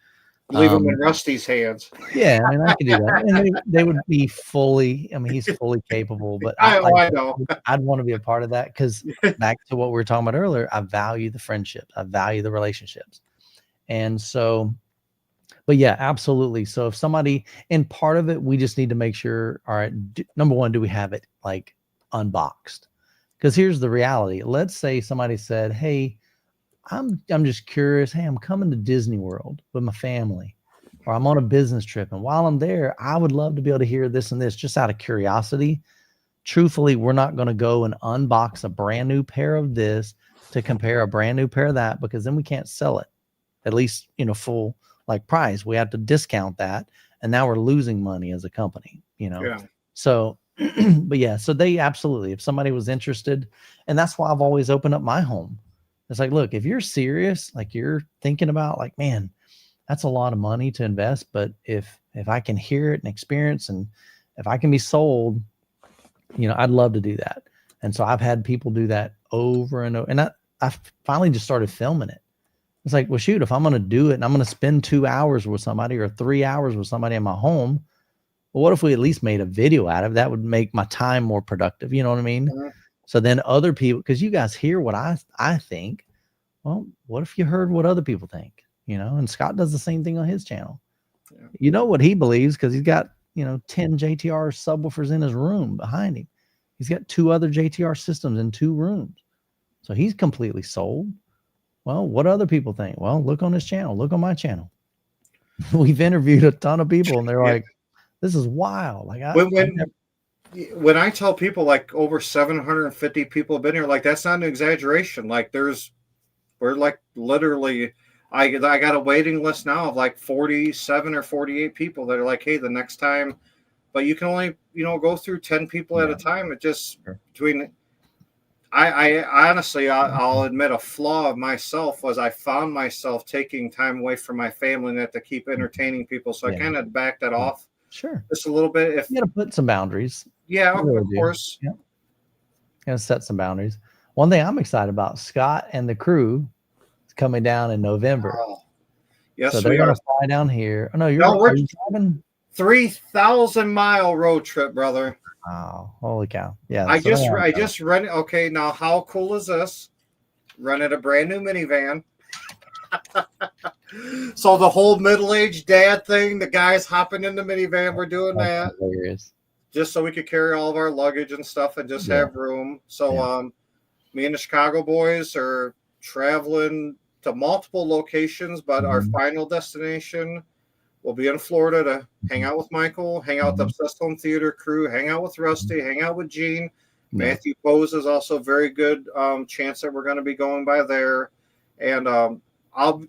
Leave them in Rusty's hands. Yeah, I mean, I could do that. And they would be fully, I mean, he's fully capable, but I know. I'd want to be a part of that because back to what we were talking about earlier, I value the friendships. I value the relationships. And so, but yeah, absolutely. So if somebody, and part of it, we just need to make sure, all right, number one, do we have it like unboxed? Because here's the reality. Let's say somebody said, hey, I'm just curious. Hey, I'm coming to Disney World with my family, or I'm on a business trip. And while I'm there, I would love to be able to hear this and this just out of curiosity. Truthfully, we're not going to go and unbox a brand new pair of this to compare a brand new pair of that, because then we can't sell it, at least, full like price. We have to discount that. And now we're losing money as a company, Yeah. So, but yeah, so they absolutely, if somebody was interested, and that's why I've always opened up my home. It's like, look, if you're serious, like you're thinking about like, man, that's a lot of money to invest. But if I can hear it and experience, and if I can be sold, I'd love to do that. And so I've had people do that over and over. And I finally just started filming it. It's like, well, shoot, if I'm going to do it and I'm going to spend 2 hours with somebody or 3 hours with somebody in my home, well, what if we at least made a video out of it? That would make my time more productive. You know what I mean? Mm-hmm. So then other people, because you guys hear what I think. Well, what if you heard what other people think? And Scott does the same thing on his channel. Yeah. You know what he believes because he's got, 10 JTR subwoofers in his room behind him. He's got 2 other JTR systems in 2 rooms. So he's completely sold. Well, what other people think? Well, look on his channel. Look on my channel. We've interviewed a ton of people, and they're like, "This is wild." Like, when I tell people like over 750 people have been here, like that's not an exaggeration. Like we're like literally, I got a waiting list now of like 47 or 48 people that are like, "Hey, the next time," but you can only go through 10 people at a time. It just between. I honestly, I'll admit a flaw of myself was I found myself taking time away from my family and that to keep entertaining people. So I kind of backed that off. Sure. Just a little bit. If you got to put some boundaries. Yeah, of course. Yeah. Got to set some boundaries. One thing I'm excited about, Scott and the crew is coming down in November. Oh, yes, so they're going to fly down here. Oh, no, are you driving? 3,000-mile road trip, brother. Wow, holy cow. Yeah. I just rented. Okay, now how cool is this? Rented a brand new minivan. So the whole middle-aged dad thing, the guys hopping in the minivan, we're doing that. Hilarious. Just so we could carry all of our luggage and stuff and just have room. So me and the Chicago boys are traveling to multiple locations, but our final destination will be in Florida to hang out with Michael, hang out with the Obsessed Home Theater crew, hang out with Rusty, hang out with Gene. Matthew Pose is also very good chance that we're going to be going by there. And I'll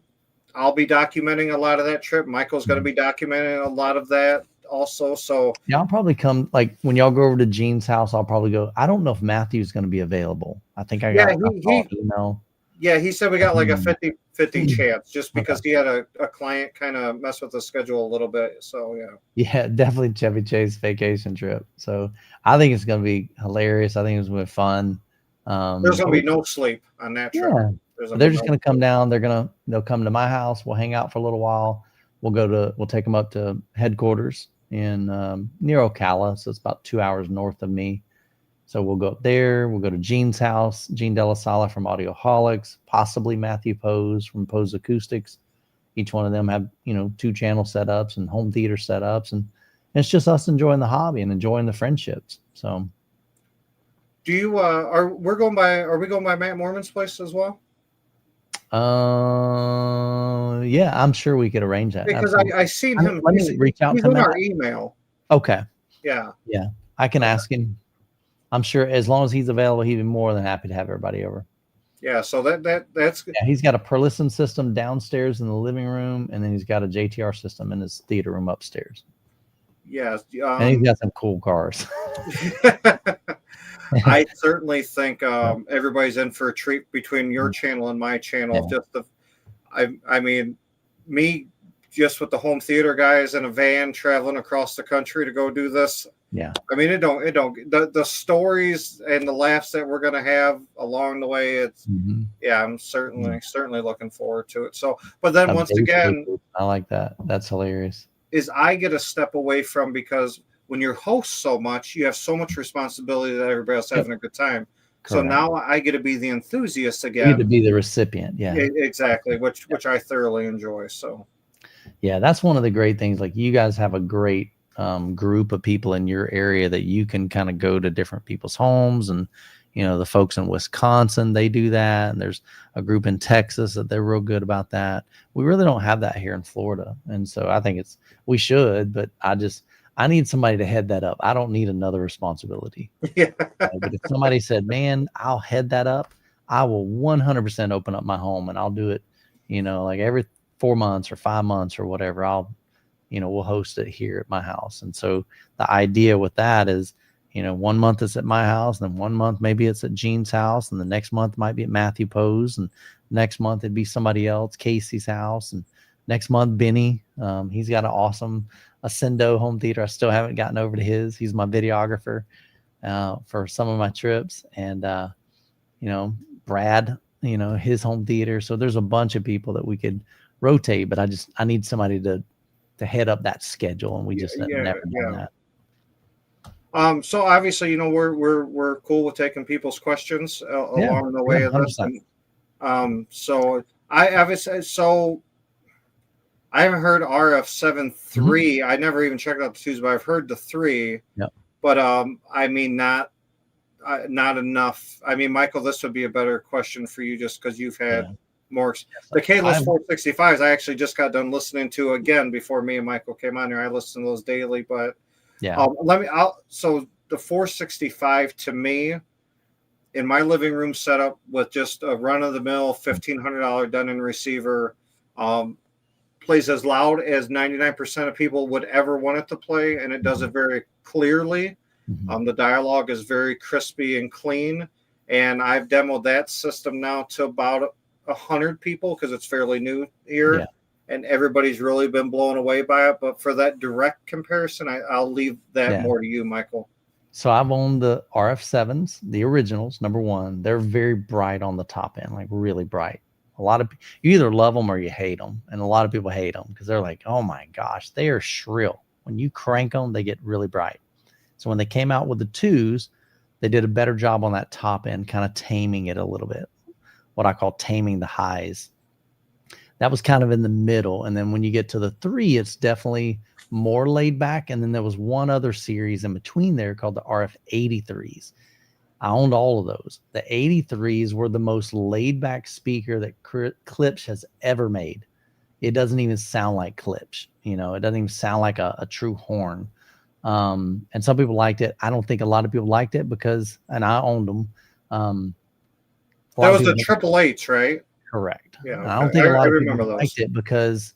be documenting a lot of that trip. Michael's going to be documenting a lot of that also. So y'all probably come, like when y'all go over to Gene's house, I'll probably go. I don't know if Matthew's going to be available. I think I got an email. Yeah, he said we got like a 50-50 chance just because he had a client kind of mess with the schedule a little bit. So, Yeah, definitely Chevy Chase vacation trip. So I think it's going to be hilarious. I think it's going to be fun. There's going to be no sleep on that trip. Yeah. They're just going to come down. They'll come to my house. We'll hang out for a little while. We'll take them up to headquarters in near Ocala. So it's about 2 hours north of me. So we'll go up there. We'll go to Gene's house, Gene Della Sala from Audioholics, possibly Matthew Pose from Pose Acoustics. Each one of them have, 2 channel setups and home theater setups. And it's just us enjoying the hobby and enjoying the friendships. So do you, are we going by Matt Mormon's place as well? Yeah, I'm sure we could arrange that. Because I seen him. Let me reach out to him. Our email. Okay. Yeah. Yeah. I can ask him. I'm sure as long as he's available, he'd be more than happy to have everybody over. Yeah, so that's good. Yeah, he's got a Perlisten system downstairs in the living room, and then he's got a JTR system in his theater room upstairs. Yes. And he's got some cool cars. I certainly think everybody's in for a treat between your channel and my channel. Yeah. Just I mean, me just with the home theater guys in a van traveling across the country to go do this. Yeah. I mean, the stories and the laughs that we're gonna have along the way. It's yeah, I'm certainly looking forward to it. So, but then once again, I like that. That's hilarious. Is I get a step away from, because when you're host so much, you have so much responsibility that everybody else having a good time. Correct. So now I get to be the enthusiast again. You get to be the recipient. Yeah, exactly. Which I thoroughly enjoy. So yeah, that's one of the great things. Like, you guys have a great group of people in your area that you can kind of go to different people's homes, and the folks in Wisconsin, they do that, and there's a group in Texas that they're real good about that. We really don't have that here in Florida, and so I think we should, but I need somebody to head that up. I don't need another responsibility. Yeah. But if somebody said, man, I'll head that up, I will 100% open up my home, and I'll do it, like every 4 months or 5 months or whatever. We'll host it here at my house. And so the idea with that is, 1 month it's at my house, and then 1 month maybe it's at Gene's house, and the next month might be at Matthew Poe's, and next month it'd be somebody else, Casey's house, and next month Benny. He's got an awesome Ascendo home theater. I still haven't gotten over to his. He's my videographer for some of my trips, and Brad, his home theater. So there's a bunch of people that we could rotate, but I need somebody to head up that schedule, and we just never done that. So obviously, we're cool with taking people's questions along the way of this. And, so I haven't heard RF7.3. I never even checked out the 2s, but I've heard the 3. Yep. But I mean, not enough. I mean, Michael, this would be a better question for you, just because you've had more. The Kalos 465s I actually just got done listening to again before me and Michael came on here. I listen to those daily, but so the 465 to me, in my living room setup with just a run-of-the-mill $1,500 Denon receiver, plays as loud as 99% of people would ever want it to play, and it does it very clearly. The dialogue is very crispy and clean, and I've demoed that system now to about 100 people because it's fairly new here, and everybody's really been blown away by it. But for that direct comparison, I'll leave that more to you, Michael. So I've owned the RF7s, the originals, number one. They're very bright on the top end, like really bright. A lot of you either love them or you hate them, and a lot of people hate them because they're like, oh my gosh, they are shrill. When you crank them, they get really bright. So when they came out with the 2s, they did a better job on that top end, kind of taming it a little bit, what I call taming the highs. That was kind of in the middle. And then when you get to the 3, it's definitely more laid back. And then there was one other series in between there called the RF83s. I owned all of those. The 83s were the most laid back speaker that Klipsch has ever made. It doesn't even sound like Klipsch. It doesn't even sound like a true horn. And some people liked it. I don't think a lot of people liked it because, and I owned them. That was the Triple H, right? Correct. Yeah. Okay. I don't think a lot of people liked it because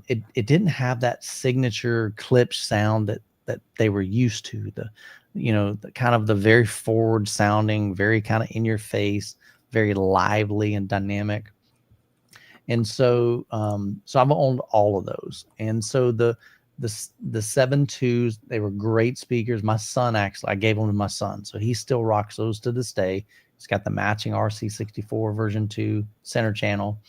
it didn't have that signature Klipsch sound that they were used to. The kind of the very forward sounding, very kind of in your face, very lively and dynamic. And so I've owned all of those. And so the 7.2s, they were great speakers. My son, actually, I gave them to my son, so he still rocks those to this day. It's got the matching RC64 version 2 center channel,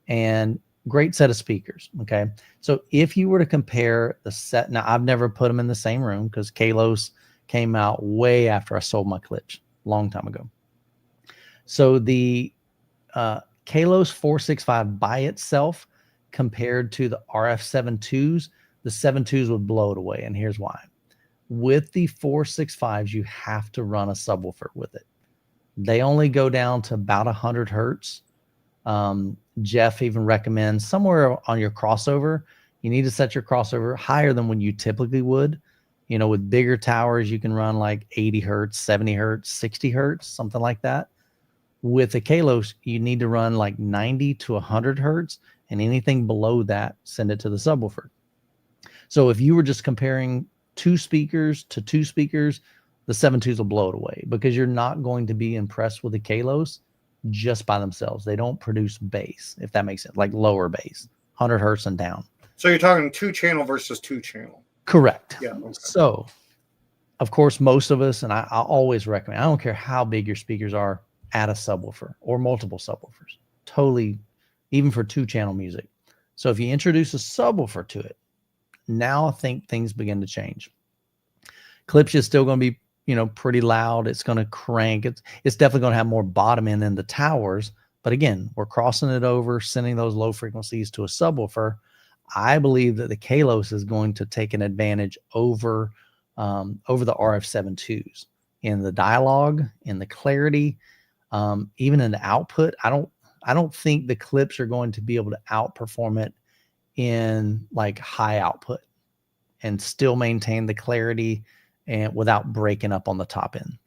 and great set of speakers. Okay, so if you were to compare the set, now I've never put them in the same room because Kalos came out way after I sold my Klipsch, long time ago. So the Kalos 465 by itself compared to the RF7.2s, the 7.2s would blow it away, and here's why. With the 465s, you have to run a subwoofer with it. They only go down to about 100 hertz. Jeff even recommends somewhere on your crossover, you need to set your crossover higher than when you typically would. With bigger towers, you can run like 80 hertz, 70 hertz, 60 hertz, something like that. With the Kalos, you need to run like 90 to 100 hertz, and anything below that, send it to the subwoofer. So if you were just comparing two speakers to two speakers, the 7.2s will blow it away, because you're not going to be impressed with the Kalos just by themselves. They don't produce bass, if that makes sense, like lower bass, 100 hertz and down. So you're talking 2-channel versus 2-channel. Correct. Yeah. Okay. So, of course, most of us, and I always recommend, I don't care how big your speakers are, add a subwoofer or multiple subwoofers. Totally, even for 2-channel music. So if you introduce a subwoofer to it, now I think things begin to change. Klipsch is still going to be, pretty loud. It's going to crank. It's definitely going to have more bottom end than the towers. But again, we're crossing it over, sending those low frequencies to a subwoofer. I believe that the Kalos is going to take an advantage over the RF-7.2s in the dialogue, in the clarity, even in the output. I don't think the Klipsch are going to be able to outperform it in like high output and still maintain the clarity and without breaking up on the top end.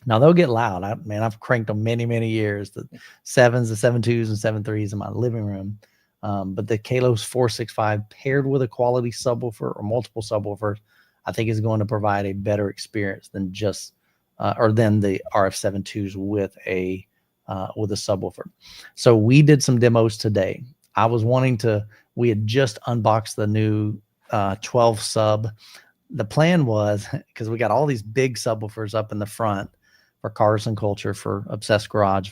Now they'll get loud. I've cranked them many years, the 7s, the 7.2s and 7.3s in my living room. But the Kalos 465 paired with a quality subwoofer or multiple subwoofers, I think is going to provide a better experience than just than the RF-7.2s with a subwoofer. So we did some demos today. We had just unboxed the new 12 sub. The plan was, because we got all these big subwoofers up in the front for Cars and Culture, for Obsessed Garage.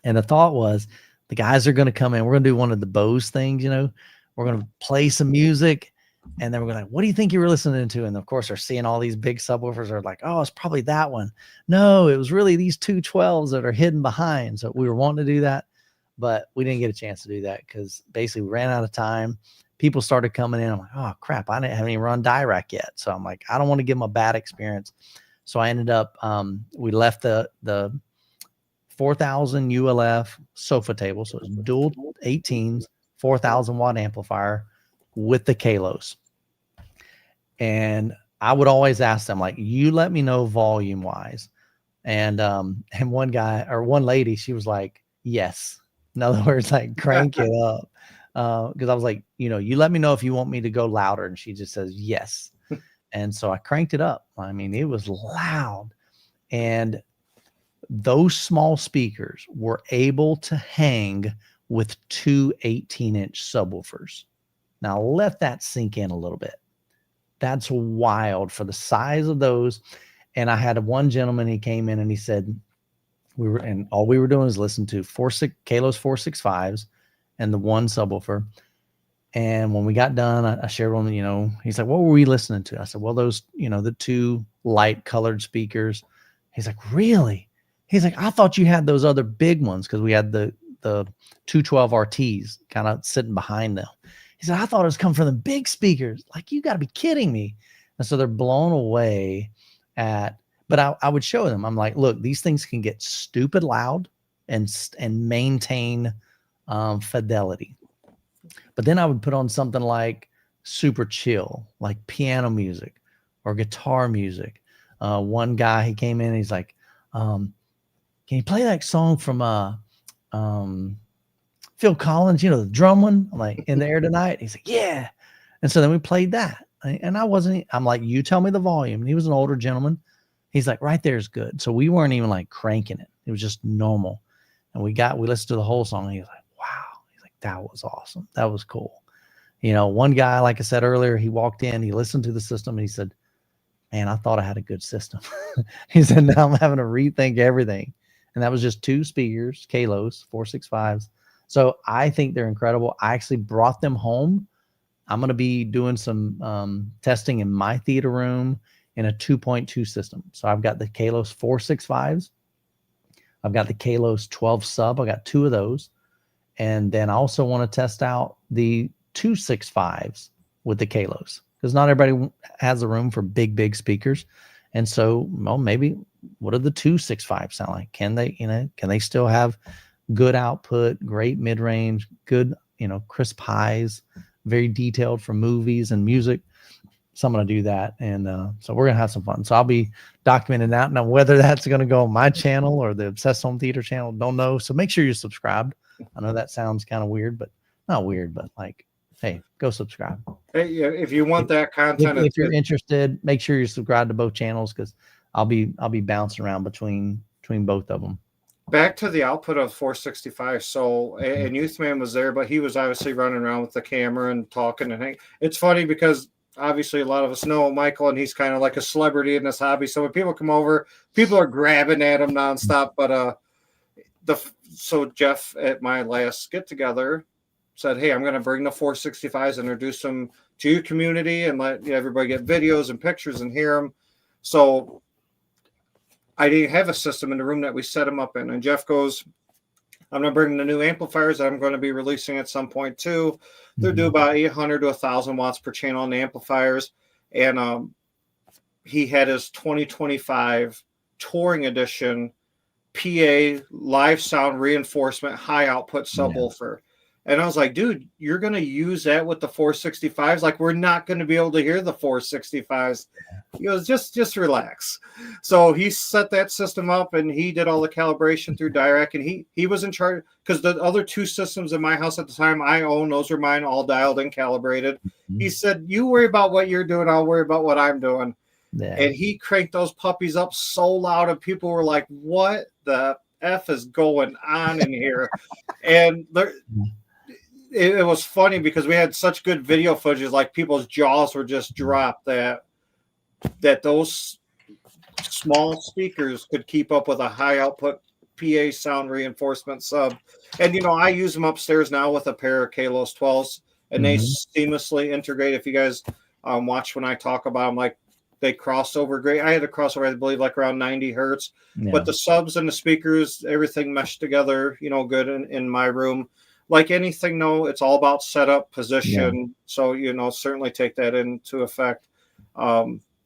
And the thought was, the guys are going to come in. We're going to do one of the Bose things, We're going to play some music. And then we're going to, what do you think you were listening to? And of course, they're seeing all these big subwoofers. Are like, oh, it's probably that one. No, it was really these two 12s that are hidden behind. So we were wanting to do that, but we didn't get a chance to do that because basically we ran out of time. People started coming in. I'm like, oh crap, I haven't even run Dirac yet. So I'm like, I don't want to give them a bad experience. So I ended up, we left the 4000 ULF sofa table. So it's dual 18s, 4,000 watt amplifier with the Kalos. And I would always ask them, like, you let me know volume wise. And one guy or one lady, she was like, yes. In other words, like, crank it up. Because I was like, you let me know if you want me to go louder. And she just says, yes. And so I cranked it up. I mean, it was loud. And those small speakers were able to hang with two 18-inch subwoofers. Now let that sink in a little bit. That's wild for the size of those. And I had one gentleman, he came in and he said, all we were doing is listen to Kalos 465s and the one subwoofer. And when we got done, I shared one, he's like, what were we listening to? I said, well, those, the two light colored speakers. He's like, really? He's like, I thought you had those other big ones, because we had the 212 RTs kind of sitting behind them. He said, I thought it was coming from the big speakers. Like, you got to be kidding me. And so they're blown away but I would show them. I'm like, look, these things can get stupid loud and maintain fidelity. But then I would put on something like super chill, like piano music or guitar music. One guy, he came in and he's like, can you play that song from Phil Collins, the drum one? I'm like, In the Air Tonight? He's like, yeah. And so then we played that. And I'm like, you tell me the volume. And he was an older gentleman. He's like, right there is good. So we weren't even like cranking it. It was just normal. And we listened to the whole song. And he was like, wow. He's like, that was awesome. That was cool. One guy, like I said earlier, he walked in, he listened to the system and he said, man, I thought I had a good system. He said, now I'm having to rethink everything. And that was just two speakers, Kalos 465s. So I think they're incredible. I actually brought them home. I'm going to be doing some testing in my theater room in a 2.2 system. So I've got the Kalos 465s. I've got the Kalos 12 sub. I got two of those. And then I also want to test out the 265s with the Kalos, because not everybody has the room for big speakers. And so, well, maybe what do the 265s sound like? Can they still have good output, great mid-range, good, crisp highs, very detailed for movies and music? So I'm going to do that. And so we're going to have some fun. So I'll be documenting that. Now, whether that's going to go on my channel or the Obsessed Home Theater channel, don't know. So make sure you're subscribed. I know that sounds kind of weird, but not weird, but like hey, go subscribe. Hey, if you want that content, if you're interested, make sure you subscribe to both channels because I'll be bouncing around between both of them. Back to the output of 465. So, and Youthman was there, but he was obviously running around with the camera and talking. And it's funny because obviously a lot of us know Michael, and he's kind of like a celebrity in this hobby. So when people come over, people are grabbing at him nonstop. But so Jeff at my last get together said, "Hey, I'm going to bring the 465s, introduce them to your community, and let everybody get videos and pictures and hear them." So I didn't have a system in the room that we set them up in. And Jeff goes, "I'm going to bring the new amplifiers that I'm going to be releasing at some point too. They're due about 800 to 1,000 watts per channel on the amplifiers." And he had his 2025 touring edition PA live sound reinforcement high output subwoofer. Yeah. And I was like, dude, you're going to use that with the 465s? Like, we're not going to be able to hear the 465s. He goes, just relax. So he set that system up, and he did all the calibration through Dirac, and he was in charge, because the other two systems in my house at the time I own, those are mine, all dialed and calibrated. Mm-hmm. He said, you worry about what you're doing, I'll worry about what I'm doing. Yeah. And he cranked those puppies up so loud, and people were like, what the F is going on in here? And it was funny because we had such good video footage, like people's jaws were just dropped that those small speakers could keep up with a high output PA sound reinforcement sub. And, I use them upstairs now with a pair of Kalos 12s, and they seamlessly integrate. If you guys watch when I talk about them, like, they cross over great. I had a crossover, I believe, like around 90 hertz, but the subs and the speakers, everything meshed together, good in my room. Like anything, though, it's all about setup, position. Yeah. So, certainly take that into effect.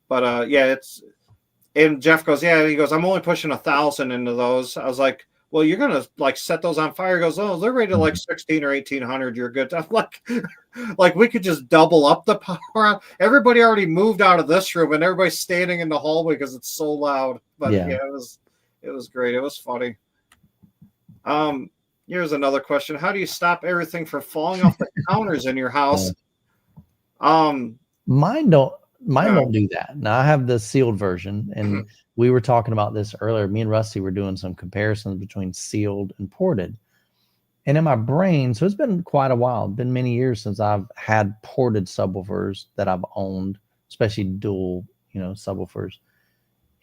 It's, and Jeff goes, yeah, he goes, I'm only pushing 1,000 into those. I was like, well, you're going to like set those on fire. He goes, oh, they're rated like 16 or 1,800. You're good. I'm like we could just double up the power. Everybody already moved out of this room, and everybody's standing in the hallway because it's so loud. But yeah, it was great. It was funny. Here's another question. How do you stop everything from falling off the counters in your house? Mine don't do that. Now I have the sealed version, and we were talking about this earlier. Me and Rusty were doing some comparisons between sealed and ported. And in my brain, so it's been quite a while, been many years since I've had ported subwoofers that I've owned, especially dual, subwoofers.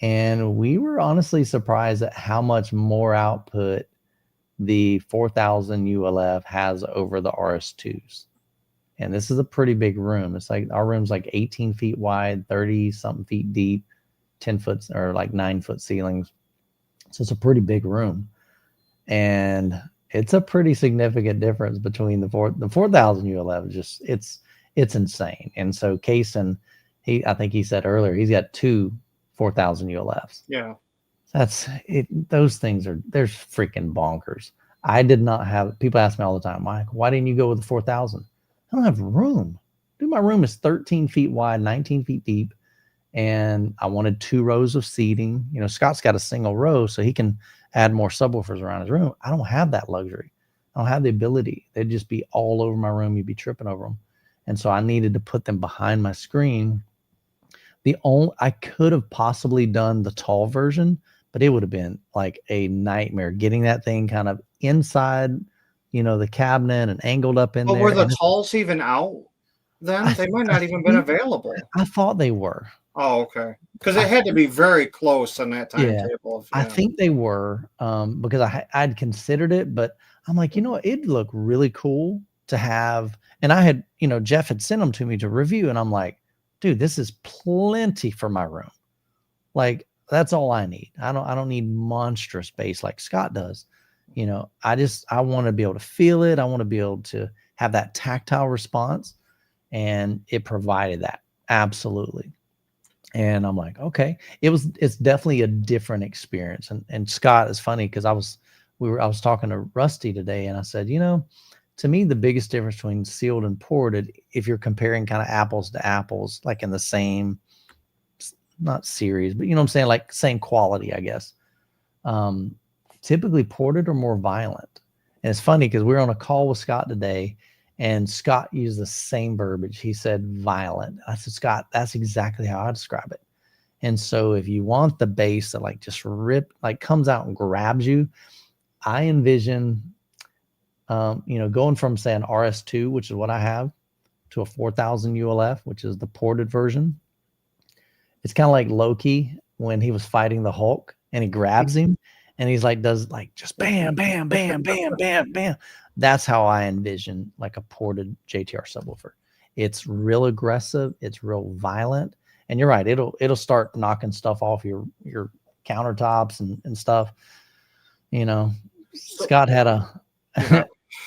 And we were honestly surprised at how much more output the 4,000 ULF has over the RS2s. And this is a pretty big room. It's like our room's like 18 feet wide, 30 something feet deep, 10 foot or like 9 foot ceilings. So it's a pretty big room. And it's a pretty significant difference between the 4,000 ULF. Just it's insane. And so Kaysen, I think he said earlier, he's got 2 4,000 ULFs. Yeah. That's it. Those things they're freaking bonkers. I did not have, people ask me all the time, Mike, why didn't you go with the 4,000? I don't have room. Dude, my room is 13 feet wide, 19 feet deep. And I wanted 2 rows of seating. Scott's got a single row, so he can add more subwoofers around his room. I don't have that luxury. I don't have the ability. They'd just be all over my room. You'd be tripping over them. And so I needed to put them behind my screen. I could have possibly done the tall version, but it would have been like a nightmare getting that thing kind of inside, the cabinet and angled up in there. But were the talls even out then? They might not even been available. I thought they were. Oh, okay. Because it had to be very close on that timetable. Yeah. I think they were, because I'd considered it, but I'm like, it'd look really cool to have. And I had, Jeff had sent them to me to review, and I'm like, dude, this is plenty for my room. Like, that's all I need. I don't need monstrous bass like Scott does. I want to be able to feel it. I want to be able to have that tactile response, and it provided that. Absolutely. And I'm like, okay, it's definitely a different experience. And Scott is funny because I was talking to Rusty today, and I said, to me, the biggest difference between sealed and ported, if you're comparing kind of apples to apples, like in the same, not series, but I'm saying, like same quality, I guess. Typically ported are more violent. And it's funny because we were on a call with Scott today, And Scott used the same verbiage. He said violent. I said, Scott, that's exactly how I describe it. And so if you want the bass that like just comes out and grabs you, I envision, going from say an RS2, which is what I have, to a 4000 ULF, which is the ported version. It's kind of like Loki when he was fighting the Hulk and he grabs him and he's like, does like just bam, bam, bam, bam, bam, bam. That's how I envision like a ported JTR subwoofer. It's real aggressive. It's real violent. And you're right. It'll start knocking stuff off your countertops and stuff. Scott had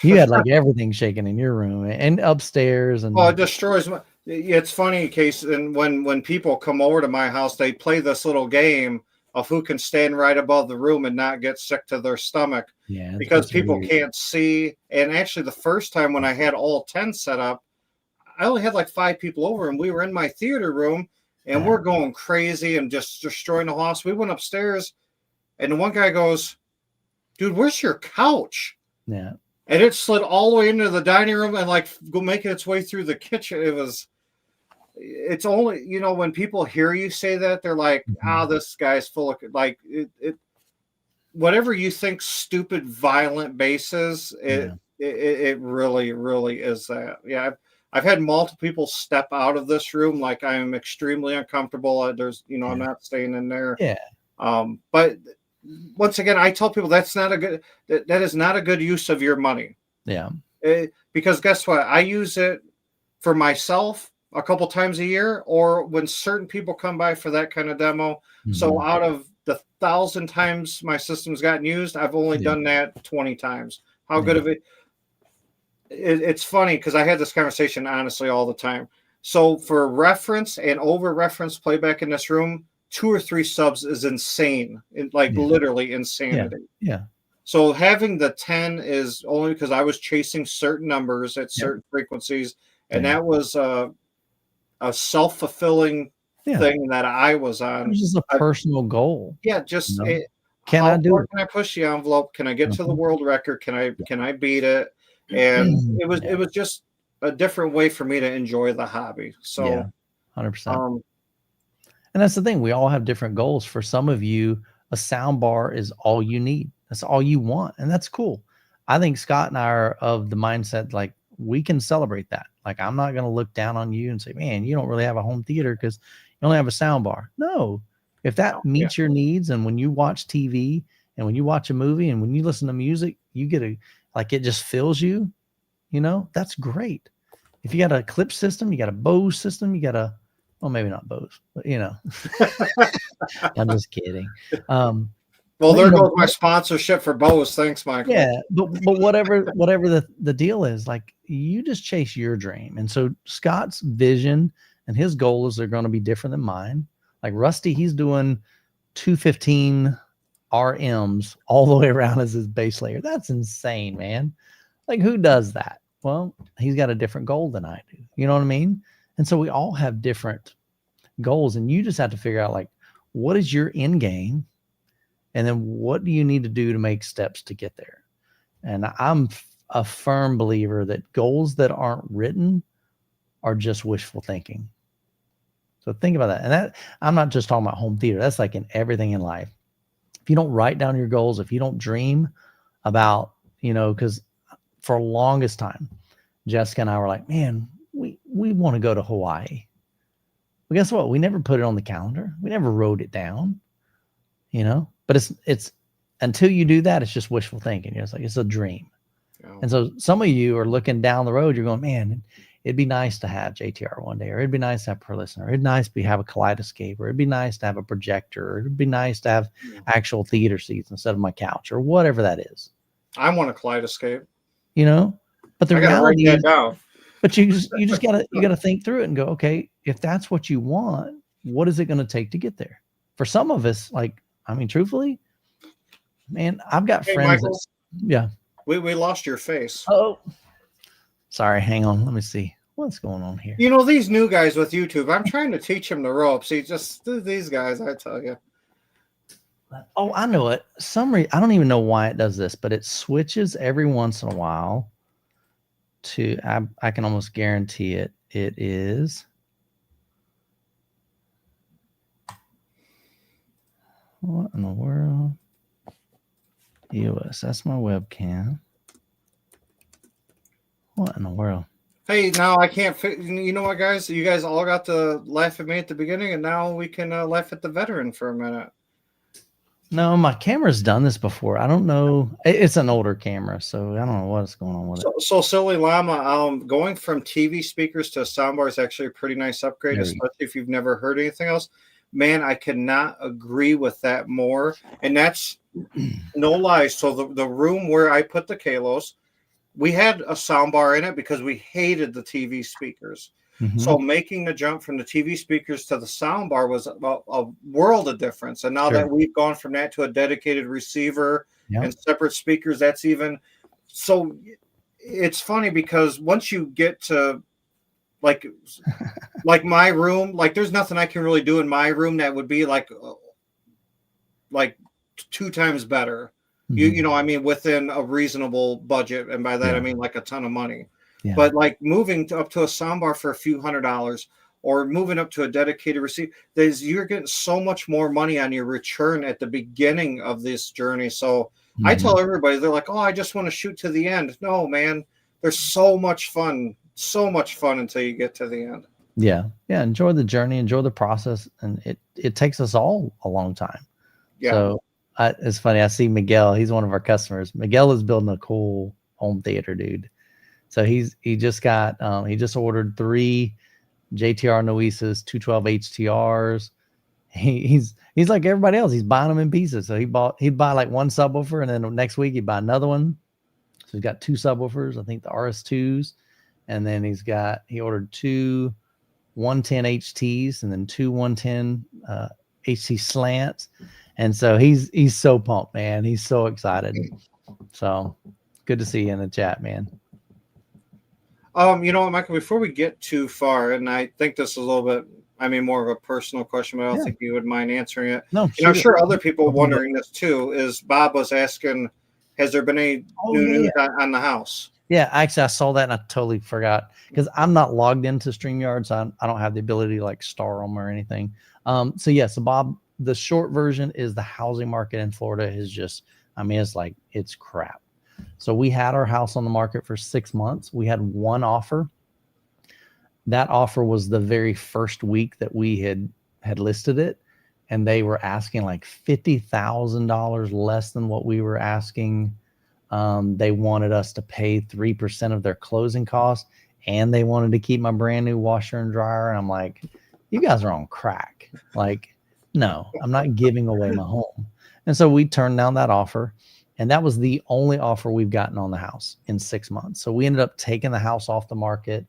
you had like everything shaking in your room and upstairs. And it destroys my. It's funny, Case, and when people come over to my house, they play this little game of who can stand right above the room and not get sick to their stomach. Yeah, because people can't see. And actually, the first time when I had all 10 set up, I only had like 5 people over, and we were in my theater room, and we're going crazy and just destroying the house. We went upstairs, and the one guy goes, "Dude, where's your couch?" Yeah. And it slid all the way into the dining room and like go making its way through the kitchen. It's only, when people hear you say that, they're like, this guy's full of like it whatever you think stupid, violent bass is, it really, really is that. Yeah. I've had multiple people step out of this room. Like I am extremely uncomfortable. I'm not staying in there. Yeah. But once again, I tell people that is not a good use of your money. Yeah. Because guess what? I use it for myself a couple times a year, or when certain people come by for that kind of demo. Mm-hmm. So out of the 1,000 times my system's gotten used, I've only done that 20 times. How good of it? It's funny because I had this conversation honestly all the time. So for reference and over reference playback in this room, 2 or 3 subs is insane. Literally insanity. Yeah. So having the 10 is only because I was chasing certain numbers at certain frequencies, and that was a self-fulfilling thing that I was on. This is a personal goal. Yeah, just can I do it? Can I push the envelope? Can I get to the world record? Can I beat it? And it was just a different way for me to enjoy the hobby. So 100%. And that's the thing. We all have different goals. For some of you, a sound bar is all you need. That's all you want. And that's cool. I think Scott and I are of the mindset, like, we can celebrate that. Like, I'm not going to look down on you and say, man, you don't really have a home theater because you only have a sound bar. No, if that meets your needs, and when you watch TV and when you watch a movie and when you listen to music, you get it just fills you, that's great. If you got a clip system, you got a Bose system, you got well, maybe not Bose, but I'm just kidding. Well, there goes my sponsorship for Bose. Thanks, Michael. Yeah, but whatever the deal is, like, you just chase your dream. And so Scott's vision and his goals are going to be different than mine. Like Rusty, he's doing 215 RMs all the way around as his bass layer. That's insane, man. Like, who does that? Well, he's got a different goal than I do. You know what I mean? And so we all have different goals, and you just have to figure out, like, what is your end game? And then what do you need to do to make steps to get there? And I'm a firm believer that goals that aren't written are just wishful thinking. So think about that. And that, I'm not just talking about home theater. That's like in everything in life. If you don't write down your goals, if you don't dream about, because for the longest time, Jessica and I were like, man, we want to go to Hawaii. Well, guess what? We never put it on the calendar. We never wrote it down, but it's until you do that, it's just wishful thinking. It's like, it's a dream. Yeah. And so some of you are looking down the road, you're going, man, it'd be nice to have JTR one day, or it'd be nice to have per listener. It'd be nice to have a kaleidoscope, or it'd be nice to have a projector, or it'd be nice to have actual theater seats instead of my couch, or whatever that is. I want a kaleidoscope. But the reality is, down. But you just gotta think through it and go, okay, if that's what you want, what is it going to take to get there? For some of us, truthfully, man, I've got friends. Michael, we lost your face. Oh, sorry. Hang on. Let me see what's going on here. These new guys with YouTube, I'm trying to teach them the ropes. These guys, I tell you. Oh, I know it. I don't even know why it does this, but it switches every once in a while. to, I can almost guarantee it. It is. What in the world? US. That's my webcam. What in the world? Hey, now I can't fit. You know what, guys? You guys all got to laugh at me at the beginning, and now we can laugh at the veteran for a minute. No, my camera's done this before. I don't know. It's an older camera, so I don't know what's going on with it. So Silly Llama, going from TV speakers to a soundbar is actually a pretty nice upgrade, especially if you've never heard anything else. Man, I cannot agree with that more. And that's no lie. So the room where I put the Kalos, we had a soundbar in it because we hated the TV speakers. Mm-hmm. So making the jump from the TV speakers to the soundbar was a world of difference. And now that we've gone from that to a dedicated receiver and separate speakers, that's even so. It's funny because once you get to like my room, like there's nothing I can really do in my room that would be like 2 times better. Mm-hmm. You know, I mean, within a reasonable budget, and by that I mean like a ton of money. Yeah. But like moving up to a soundbar for a few $100s, or moving up to a dedicated receiver, you're getting so much more money on your return at the beginning of this journey. So I tell everybody, they're like, "Oh, I just want to shoot to the end." No, man, there's so much fun until you get to the end. Yeah, enjoy the journey, enjoy the process, and it takes us all a long time. Yeah. So it's funny. I see Miguel. He's one of our customers. Miguel is building a cool home theater, dude. So he just ordered 3 JTR Noesis 212 HTRs. He's like everybody else. He's buying them in pieces. So he'd buy like 1 subwoofer, and then next week he'd buy another one. So he's got 2 subwoofers, I think the RS2s, and then he ordered 2 110 HTs and then 2 110 HT slants. And so he's so pumped, man. He's so excited. So good to see you in the chat, man. You know what, Michael, before we get too far, and I think this is a little bit, more of a personal question, but I don't think you would mind answering it. No, and I'm sure other people wondering this too, is Bob was asking, has there been any new news on the house? Yeah, actually I saw that and I totally forgot because I'm not logged into StreamYard, so I don't have the ability to like star them or anything. So Bob, the short version is the housing market in Florida is just, it's crap. So we had our house on the market for 6 months. We had 1 offer. That offer was the very first week that we had listed it, and they were asking like $50,000 less than what we were asking. They wanted us to pay 3% of their closing costs, and they wanted to keep my brand new washer and dryer. And I'm like, you guys are on crack. Like, no, I'm not giving away my home. And so we turned down that offer. And that was the only offer we've gotten on the house in 6 months. So we ended up taking the house off the market.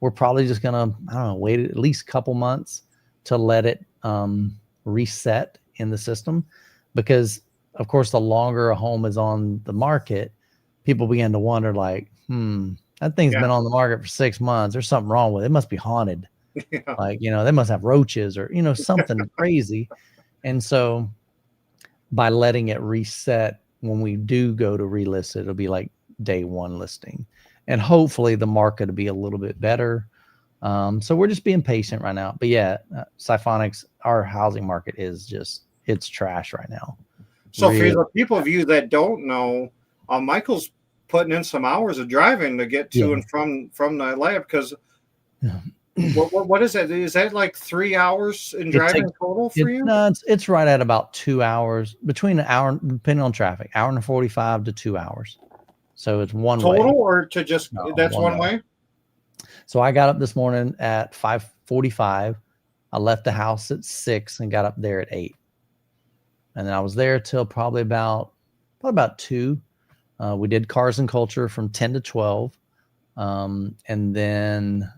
We're probably just going to, wait at least a couple months to let it reset in the system. Because, of course, the longer a home is on the market, people begin to wonder like, that thing's been on the market for 6 months. There's something wrong with it. It must be haunted. Yeah. Like, they must have roaches or, something crazy. And so by letting it reset, when we do go to relist it, it'll be like day 1 listing, and hopefully the market will be a little bit better. So we're just being patient right now. But Siphonics, our housing market is it's trash right now. So for the people of you that don't know, Michael's putting in some hours of driving to get to and from the lab because what is that? Is that like 3 hours in driving total for you? No, it's right at about 2 hours, between an hour, depending on traffic, 1:45 to 2 hours. So it's one total, way. Or to just that's one way. So I got up this morning at 5:45. I left the house at 6 and got up there at 8, and then I was there till probably about 2. We did Cars and Culture from 10 to 12, and then.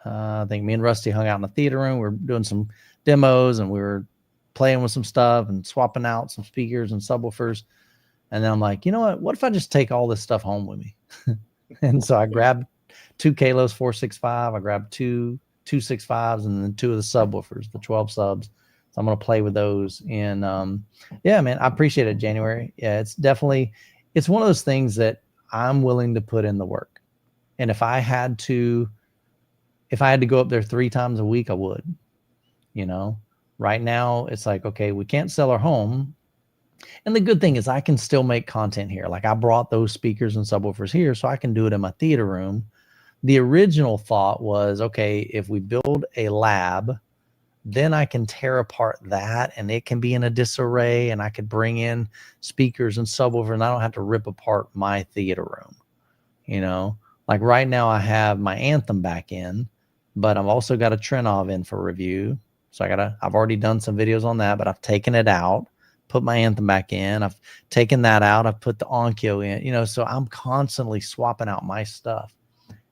I think me and Rusty hung out in the theater room. We were doing some demos and we were playing with some stuff and swapping out some speakers and subwoofers. And then I'm like, you know what if I just take all this stuff home with me? And so I grabbed 2 Kalos 465. I grabbed 2 265s and then 2 of the subwoofers, the 12 subs. So I'm going to play with those. And man, I appreciate it, January. Yeah, it's one of those things that I'm willing to put in the work. And if I had to go up there 3 times a week, I would, right now it's like, okay, we can't sell our home. And the good thing is I can still make content here. Like I brought those speakers and subwoofers here so I can do it in my theater room. The original thought was, okay, if we build a lab, then I can tear apart that and it can be in a disarray and I could bring in speakers and subwoofer and I don't have to rip apart my theater room. Like right now I have my Anthem back in, but I've also got a Trenov in for review. So I've already done some videos on that, but I've taken it out, put my Anthem back in. I've taken that out. I've put the Onkyo in, so I'm constantly swapping out my stuff.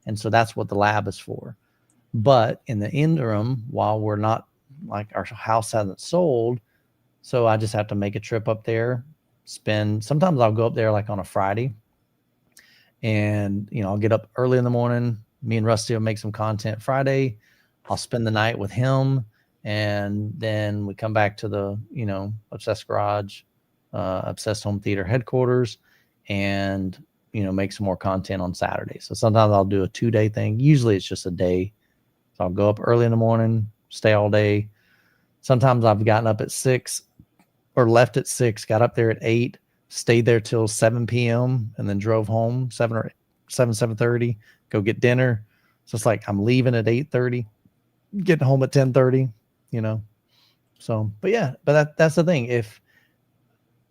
And so that's what the lab is for. But in the interim, while we're not, like our house hasn't sold, so I just have to make a trip up there, sometimes I'll go up there like on a Friday and, I'll get up early in the morning. Me and Rusty will make some content Friday. I'll spend the night with him. And then we come back to the, Obsessed Garage, Obsessed Home Theater headquarters and, make some more content on Saturday. So sometimes I'll do a 2-day thing. Usually it's just a day. So I'll go up early in the morning, stay all day. Sometimes I've gotten up at 6 or left at 6, got up there at 8, stayed there till 7 p.m. and then drove home 7:30, go get dinner. So it's like I'm leaving at 8:30, getting home at 10:30, So, but that's the thing. If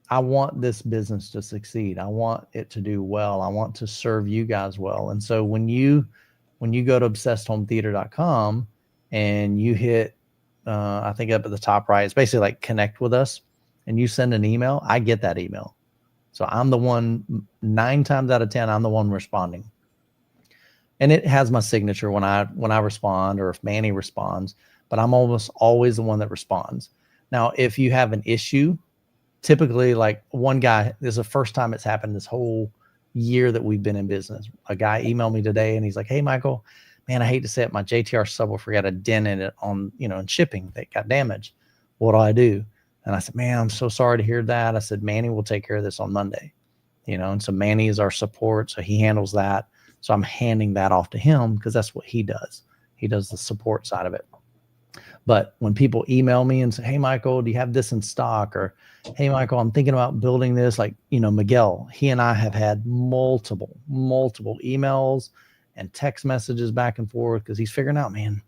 I want this business to succeed, I want it to do well. I want to serve you guys well. And so when you go to obsessedhometheater.com and you hit, I think up at the top right, it's basically like connect with us and you send an email, I get that email. So I'm the one, 9 times out of 10, I'm the one responding. And it has my signature when I respond or if Manny responds, but I'm almost always the one that responds. Now, if you have an issue, typically like one guy, this is the first time it's happened this whole year that we've been in business. A guy emailed me today and he's like, hey, Michael, man, I hate to say it. My JTR subwoofer got a dent in it on, in shipping that got damaged. What do I do? And I said, man, I'm so sorry to hear that. I said, Manny will take care of this on Monday, and so Manny is our support. So he handles that. So I'm handing that off to him because that's what he does. He does the support side of it. But when people email me and say, hey, Michael, do you have this in stock? Or, hey, Michael, I'm thinking about building this. Like, Miguel, he and I have had multiple emails and text messages back and forth because he's figuring out, man,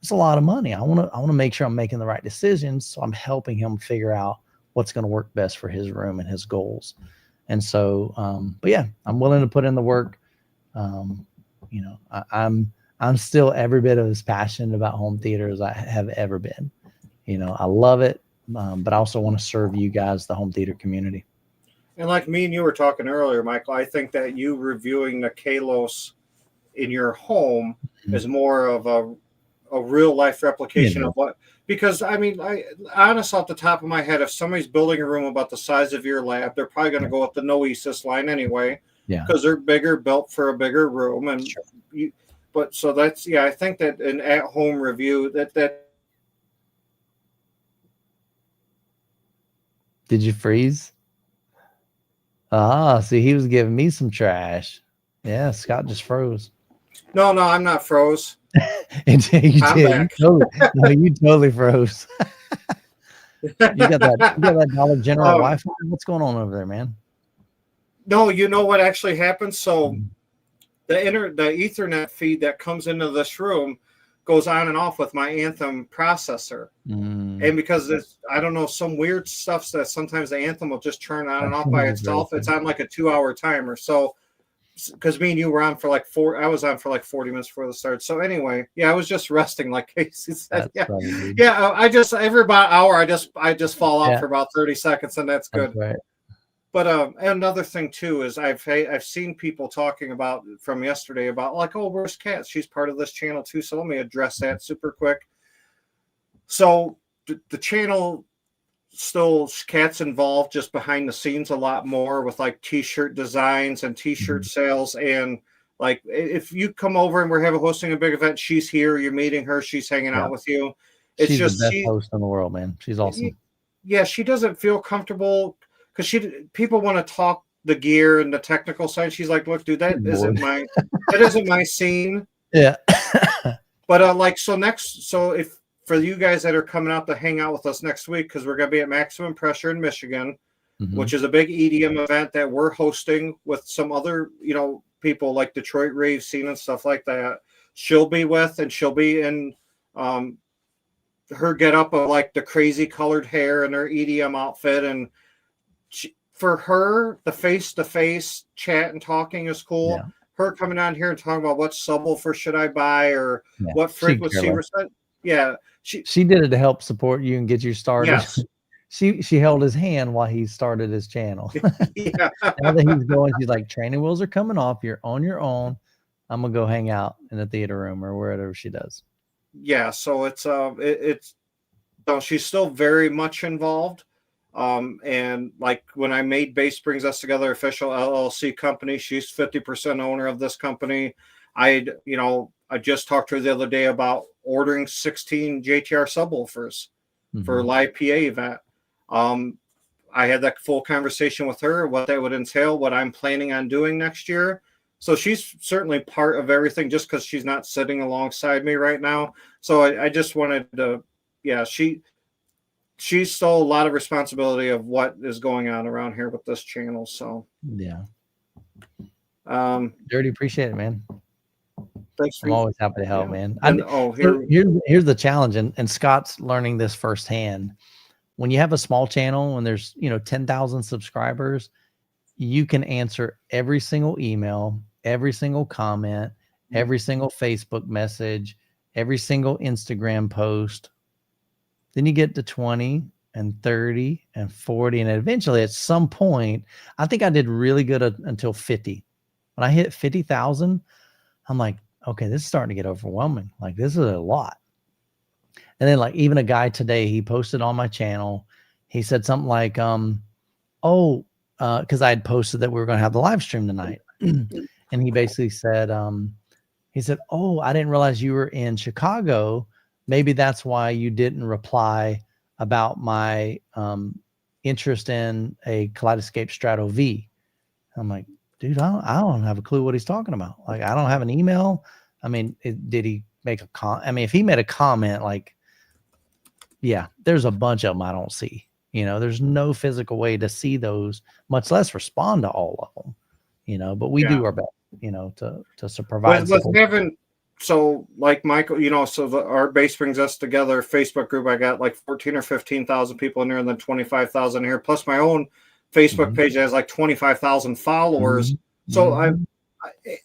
it's a lot of money. I want to make sure I'm making the right decisions. So I'm helping him figure out what's going to work best for his room and his goals. And so, but yeah, I'm willing to put in the work. I'm still every bit as passionate about home theater as I have ever been. I love it, but I also want to serve you guys, the home theater community. And like me and you were talking earlier, Michael, I think that you reviewing the Kalos in your home is more of a real life replication of what, because I mean, I honestly off the top of my head, if somebody's building a room about the size of your lab, they're probably going to go with the Noesis line anyway, because they're bigger, built for a bigger room. And but so that's, I think that an at-home review that Did you freeze? See, he was giving me some trash. Yeah, Scott just froze. No, I'm not froze. You did. Back. You totally froze. you got that Dollar General Wi-Fi? What's going on over there, man? No, you know what actually happened? So the Ethernet feed that comes into this room goes on and off with my Anthem processor. And because there's, I don't know, some weird stuff that sometimes the Anthem will just turn on and off by itself. It's on like a 2-hour timer. So because me and you were on for like I was on for like 40 minutes before the start. So anyway, I was just resting, like Casey said. I just every about hour I just fall out for about 30 seconds, and that's good. That's right. But another thing too is I've seen people talking about from yesterday about like, oh, where's Kat? She's part of this channel too. So let me address that super quick. So the channel still, Kat's involved just behind the scenes a lot more with like t-shirt designs and t-shirt sales. And like, if you come over and we're hosting a big event, she's here, you're meeting her, she's hanging out with you. She's just the best host in the world, man. She's awesome. Yeah. She doesn't feel comfortable because people want to talk the gear and the technical side. She's like, look, dude, that isn't my scene. Yeah. But like, so if for you guys that are coming out to hang out with us next week, because we're going to be at Maximum Pressure in Michigan, which is a big EDM event that we're hosting with some other, people like Detroit Rave Scene and stuff like that. She'll be with, and she'll be in her get up of like the crazy colored hair and her EDM outfit. And for her, the face-to-face chat and talking is cool. Yeah. Her coming on here and talking about what subwoofer should I buy or what frequency. Yeah. She did it to help support you and get you started. Yes. She held his hand while he started his channel. Yeah. Now that he's going, she's like, training wheels are coming off. You're on your own. I'm gonna go hang out in the theater room or wherever she does. Yeah. So she's still very much involved. And like when I made Bass Brings Us Together official LLC company, she's 50% owner of this company. I just talked to her the other day about ordering 16 JTR subwoofers for a live PA event. I had that full conversation with her, what that would entail, what I'm planning on doing next year. So she's certainly part of everything just because she's not sitting alongside me right now. So I just wanted to, she's still a lot of responsibility of what is going on around here with this channel. So yeah. Dirty, appreciate it, man. Thanks. I'm always happy to help, man. Here's the challenge, and Scott's learning this firsthand. When you have a small channel and there's 10,000 subscribers, you can answer every single email, every single comment, every single Facebook message, every single Instagram post. Then you get to 20 and 30 and 40. And eventually at some point, I think I did really good until 50. When I hit 50,000, I'm like, okay, this is starting to get overwhelming. Like, this is a lot. And then like even a guy today, he posted on my channel. He said something like, because I had posted that we were going to have the live stream tonight. And he basically said, oh, I didn't realize you were in Chicago. Maybe that's why you didn't reply about my interest in a Kaleidoscape Strato V. I'm like, dude, I don't have a clue what he's talking about. Like, I don't have an email. I mean, did he make a comment? I mean, if he made a comment, like, yeah, there's a bunch of them I don't see. There's no physical way to see those, much less respond to all of them. But we do our best, to provide. With Kevin, so like Michael, our Bass Brings Us Together Facebook group, I got like 14 or 15,000 people in there, and then 25,000 here, plus my own Facebook page that has like 25,000 followers. So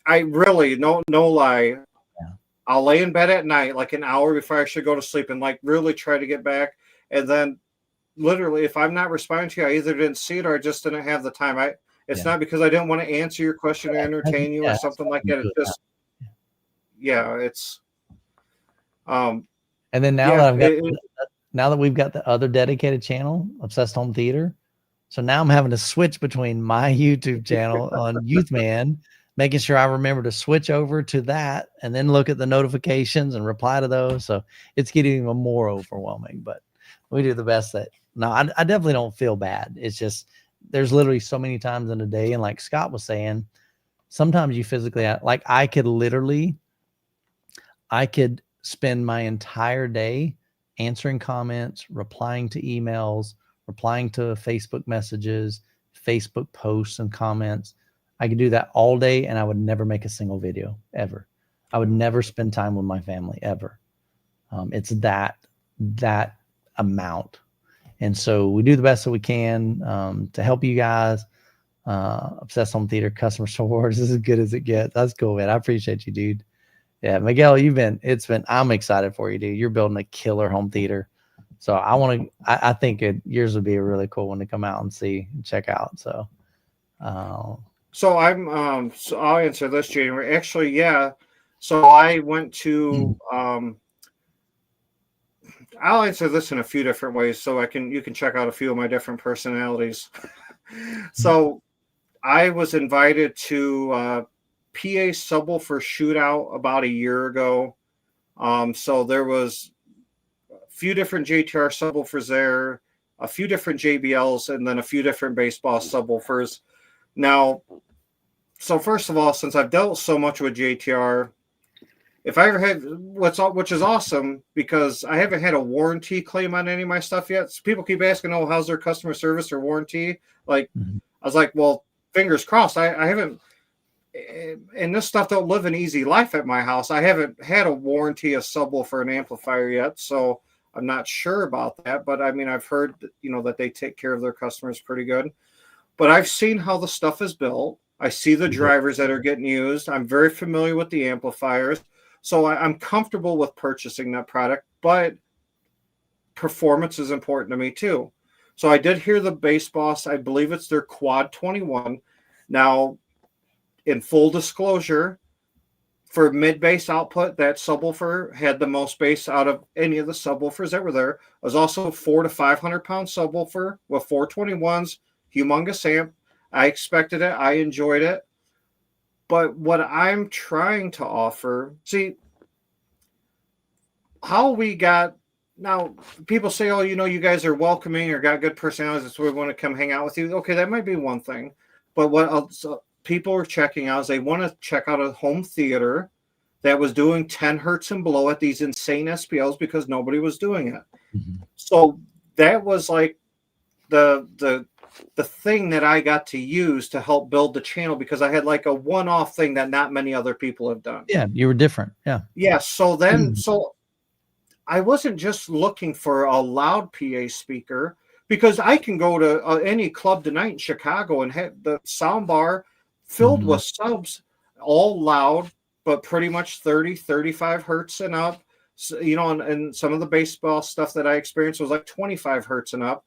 I really, no lie, I'll lay in bed at night, like an hour before I should go to sleep, and like really try to get back. And then literally, if I'm not responding to you, I either didn't see it or I just didn't have the time. It's not because I didn't want to answer your question or entertain you or something like that. It's just, it's. And then now that we've got the other dedicated channel, Obsessed Home Theater, so now I'm having to switch between my YouTube channel on Youthman, making sure I remember to switch over to that and then look at the notifications and reply to those. So it's getting even more overwhelming, but we do the best that. No, I definitely don't feel bad. It's just there's literally so many times in a day, and like Scott was saying, sometimes you physically, like I could spend my entire day answering comments, replying to emails, replying to Facebook messages, Facebook posts and comments. I could do that all day and I would never make a single video ever. I would never spend time with my family ever. It's that amount. And so we do the best that we can to help you guys. Obsessed Home Theater customer support is as good as it gets. That's cool, man. I appreciate you, dude. Yeah, Miguel, I'm excited for you, dude. You're building a killer home theater. So I think yours would be a really cool one to come out and see and check out. So, so I'll answer this, January. Actually, yeah. So I went to, I'll answer this in a few different ways so you can check out a few of my different personalities. So I was invited to PA subwoofer shootout about a year ago. So there was a few different JTR subwoofers there, a few different JBLs, and then a few different baseball subwoofers. Now, so first of all, since I've dealt so much with JTR, if I ever had which is awesome because I haven't had a warranty claim on any of my stuff yet. So people keep asking, "Oh, how's their customer service or warranty?" Like, I was like, "Well, fingers crossed." I haven't, and this stuff don't live an easy life at my house. I haven't had a warranty, a subwoofer, an amplifier yet, so I'm not sure about that. But I mean, I've heard that they take care of their customers pretty good. But I've seen how the stuff is built. I see the drivers that are getting used. I'm very familiar with the amplifiers. So I'm comfortable with purchasing that product, but performance is important to me too. So I did hear the Bass Boss. I believe it's their Quad 21. Now, in full disclosure, for mid-bass output, that subwoofer had the most bass out of any of the subwoofers that were there. It was also a 400 to 500 pound subwoofer with 421s, humongous amp. I expected it. I enjoyed it. But what I'm trying to offer, see, how we got, now people say, oh, you guys are welcoming or got good personalities, so we want to come hang out with you. Okay, that might be one thing. But what else people are checking out is they want to check out a home theater that was doing 10 hertz and below at these insane SPLs because nobody was doing it. So that was like the thing that I got to use to help build the channel because I had like a one-off thing that not many other people have done. Yeah, you were different. Yeah. Yeah. So then, so I wasn't just looking for a loud PA speaker because I can go to any club tonight in Chicago and have the sound bar filled with subs, all loud, but pretty much 30, 35 hertz and up. So, and some of the baseball stuff that I experienced was like 25 hertz and up.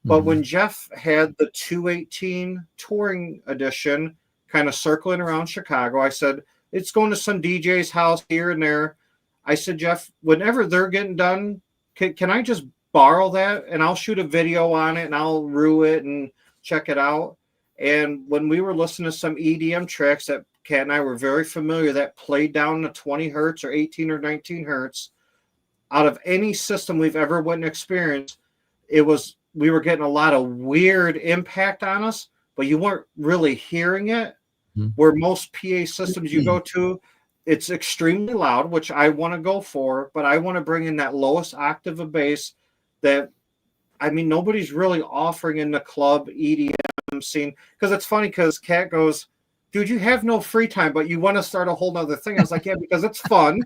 But when Jeff had the 218 touring edition kind of circling around Chicago, I said, it's going to some DJ's house here and there. I said, Jeff, whenever they're getting done, can I just borrow that and I'll shoot a video on it and I'll rue it and check it out. And when we were listening to some EDM tracks that Kat and I were very familiar that played down to 20 hertz or 18 or 19 hertz, out of any system we've ever went and experienced, we were getting a lot of weird impact on us, but you weren't really hearing it. Where most PA systems you go to, it's extremely loud, which I want to go for, but I want to bring in that lowest octave of bass that, I mean, nobody's really offering in the club EDM scene. Because it's funny because Kat goes, dude, you have no free time, but you want to start a whole nother thing. I was like, yeah, because it's fun.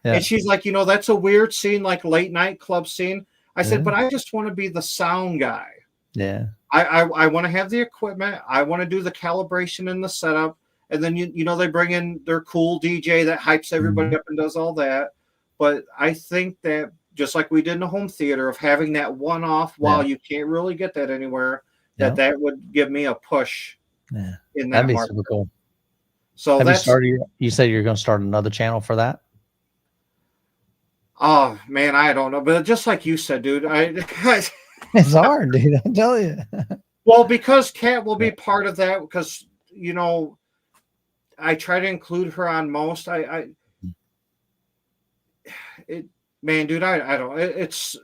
Yeah. And she's like, that's a weird scene, like late night club scene. I said, but I just want to be the sound guy. Yeah. I want to have the equipment. I want to do the calibration and the setup. And then, they bring in their cool DJ that hypes everybody up and does all that. But I think that just like we did in the home theater of having that one-off, while you can't really get that anywhere, that would give me a push in that That'd be market. super cool. So you said you're going to start another channel for that? Oh man, I don't know, but just like you said, dude, it's hard, dude. I tell you. Well, because Kat will be part of that, because I try to include her on most. Man, dude, I don't. It's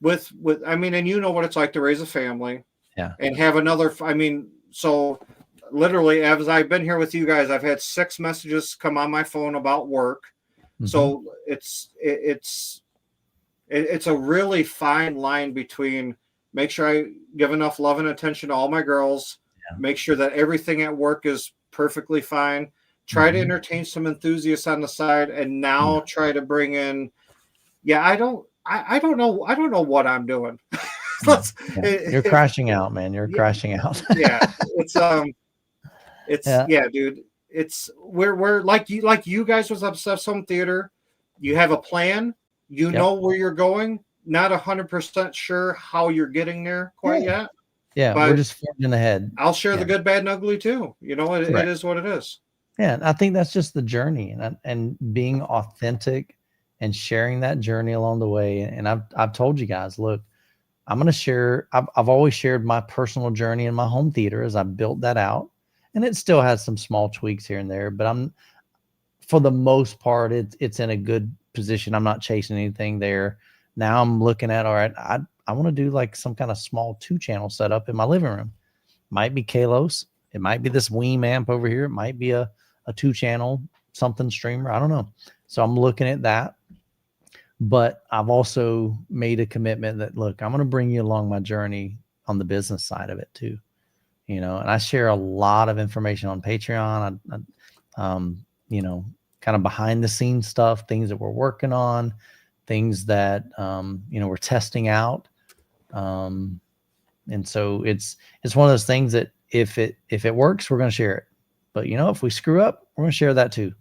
with I mean, and you know what it's like to raise a family, and have another. I mean, so literally, as I've been here with you guys, I've had 6 messages come on my phone about work. So it's a really fine line between make sure I give enough love and attention to all my girls, make sure that everything at work is perfectly fine, try to entertain some enthusiasts on the side, and now try to bring in, I don't know what I'm doing. You're crashing out, man. You're crashing out. Dude. It's we're like you guys was Obsessed Home Theater. You have a plan. You know where you're going. Not 100% sure how you're getting there quite yet. Yeah, but we're just forging ahead. I'll share the good, bad, and ugly too. It is what it is. Yeah, I think that's just the journey, and being authentic and sharing that journey along the way. And I've told you guys, look, I'm going to share. I've always shared my personal journey in my home theater as I built that out. And it still has some small tweaks here and there, but for the most part, it's in a good position. I'm not chasing anything there. Now I'm looking at, all right, I want to do like some kind of small 2-channel setup in my living room. Might be Kalos. It might be this Weem amp over here. It might be a 2-channel something streamer. I don't know. So I'm looking at that. But I've also made a commitment that, look, I'm going to bring you along my journey on the business side of it too. You know, and I share a lot of information on Patreon. You know, kind of behind the scenes stuff, things that we're working on, things that, you know, we're testing out. And so it's one of those things that if it works, we're going to share it. But, you know, if we screw up, we're going to share that too.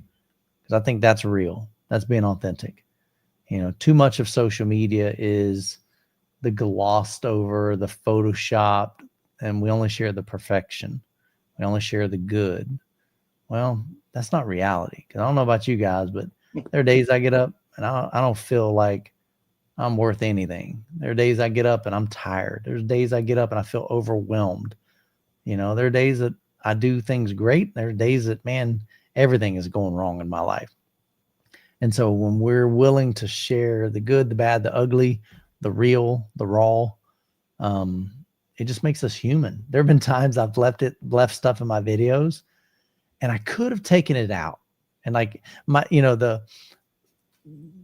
Because I think that's real. That's being authentic. You know, too much of social media is the glossed over, the photoshopped, and we only share the perfection. We only share the good. Well, that's not reality. Because I don't know about you guys, but there are days I get up and I don't feel like I'm worth anything. There are days I get up and I'm tired. There's days I get up and I feel overwhelmed. You know, there are days that I do things great. There are days that, man, everything is going wrong in my life. And so when we're willing to share the good, the bad, the ugly, the real, the raw, it just makes us human. There have been times I've left stuff in my videos and I could have taken it out. And like you know,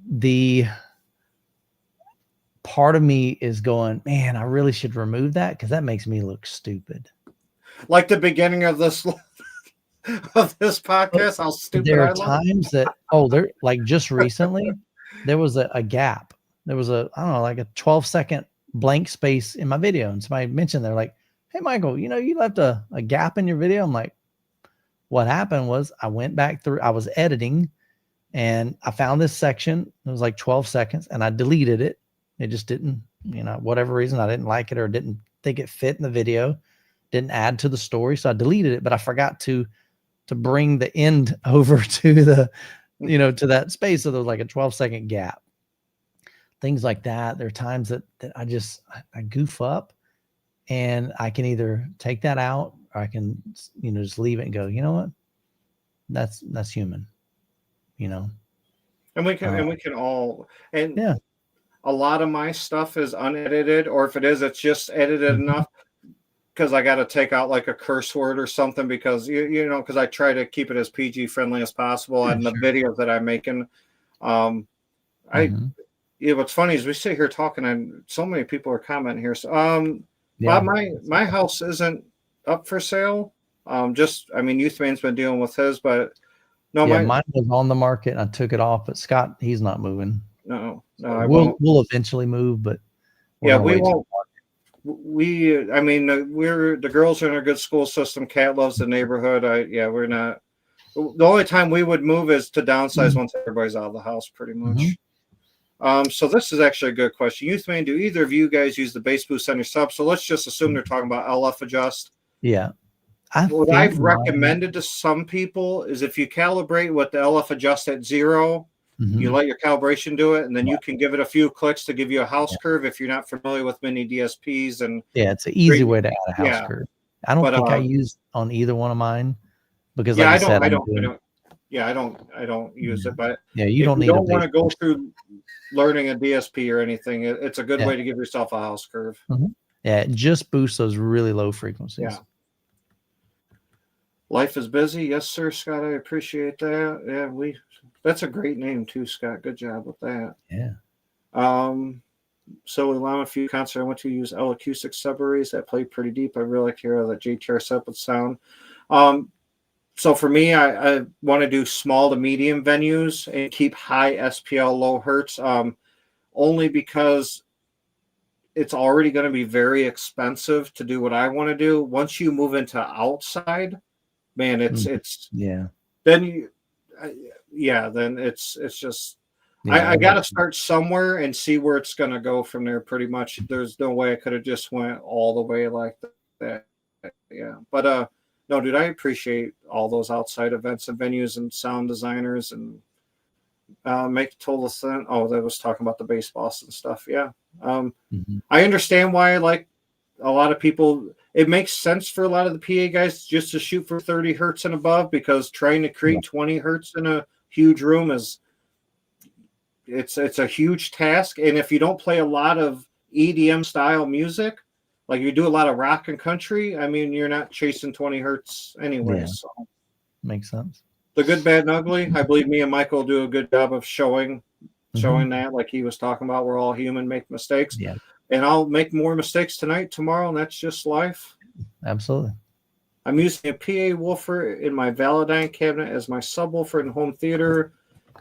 the part of me is going, man, I really should remove that because that makes me look stupid. Like the beginning of this podcast, how stupid there I are look. times that there, like just recently there was a gap. There was I don't know, like a 12-second blank space in my video, and somebody mentioned, they're like, hey Michael, you know, you left a gap in your video. I'm like, what happened was I went back through, I was editing and I found this section. It was like 12 seconds and I deleted it. It just didn't, you know, whatever reason, I didn't like it or didn't think it fit in the video, didn't add to the story. So I deleted it, but I forgot to bring the end over to the, you know, to that space. So there was like a 12-second gap, things like that. There are times that I goof up and I can either take that out or I can, you know, just leave it and go, you know what, that's human, you know? And we can all, and yeah, a lot of my stuff is unedited, or if it is, it's just edited enough because I got to take out like a curse word or something because you know, because I try to keep it as PG friendly as possible and the videos that I'm making. What's funny is we sit here talking and so many people are commenting here. So, Bob, my house isn't up for sale. I mean, Youthman's been dealing with his, but no, mine was on the market and I took it off, but Scott, he's not moving. No, we'll eventually move, but we won't. I mean, the girls are in a good school system. Kat loves the neighborhood. We're not. The only time we would move is to downsize once everybody's out of the house, pretty much. So this is actually a good question. Youthman, do either of you guys use the bass boost on your sub? So let's just assume they're talking about LF adjust. Yeah. What I've recommended to some people is if you calibrate with the LF adjust at 0, you let your calibration do it, and then you can give it a few clicks to give you a house curve if you're not familiar with mini DSPs. And it's an easy way to add a house curve. I don't think I used on either one of mine because like I don't use it, but you don't want to go through learning a DSP or anything, it's a good way to give yourself a house curve. Yeah, it just boosts those really low frequencies. Yeah. Life is busy. Yes, sir, Scott. I appreciate that. Yeah, that's a great name too, Scott. Good job with that. Yeah. So Llama Few concert I went to use L acoustic subarrays that played pretty deep. I really like to hear how that JTR set with sound. So for me, I want to do small to medium venues and keep high SPL, low hertz, only because it's already going to be very expensive to do what I want to do. Once you move into outside, man, it's then it's just I got to start somewhere and see where it's going to go from there. Pretty much, there's no way I could have just went all the way like that. Yeah, but no, dude, I appreciate all those outside events and venues and sound designers and make total sense. Oh, that was talking about the bass boss and stuff. Yeah, I understand why like a lot of people. It makes sense for a lot of the PA guys just to shoot for 30 hertz and above because trying to create 20 hertz in a huge room it's a huge task. And if you don't play a lot of EDM style music, Like you do a lot of rock and country, I mean, you're not chasing 20 hertz anyway. Yeah. So Makes sense. the good, bad, and ugly. I believe me and Michael do a good job of showing that, like he was talking about. We're all human, make mistakes. Yeah. And I'll make more mistakes tonight, tomorrow, and that's just life. Absolutely. I'm using a PA woofer in my Valadyne cabinet as my subwoofer in home theater.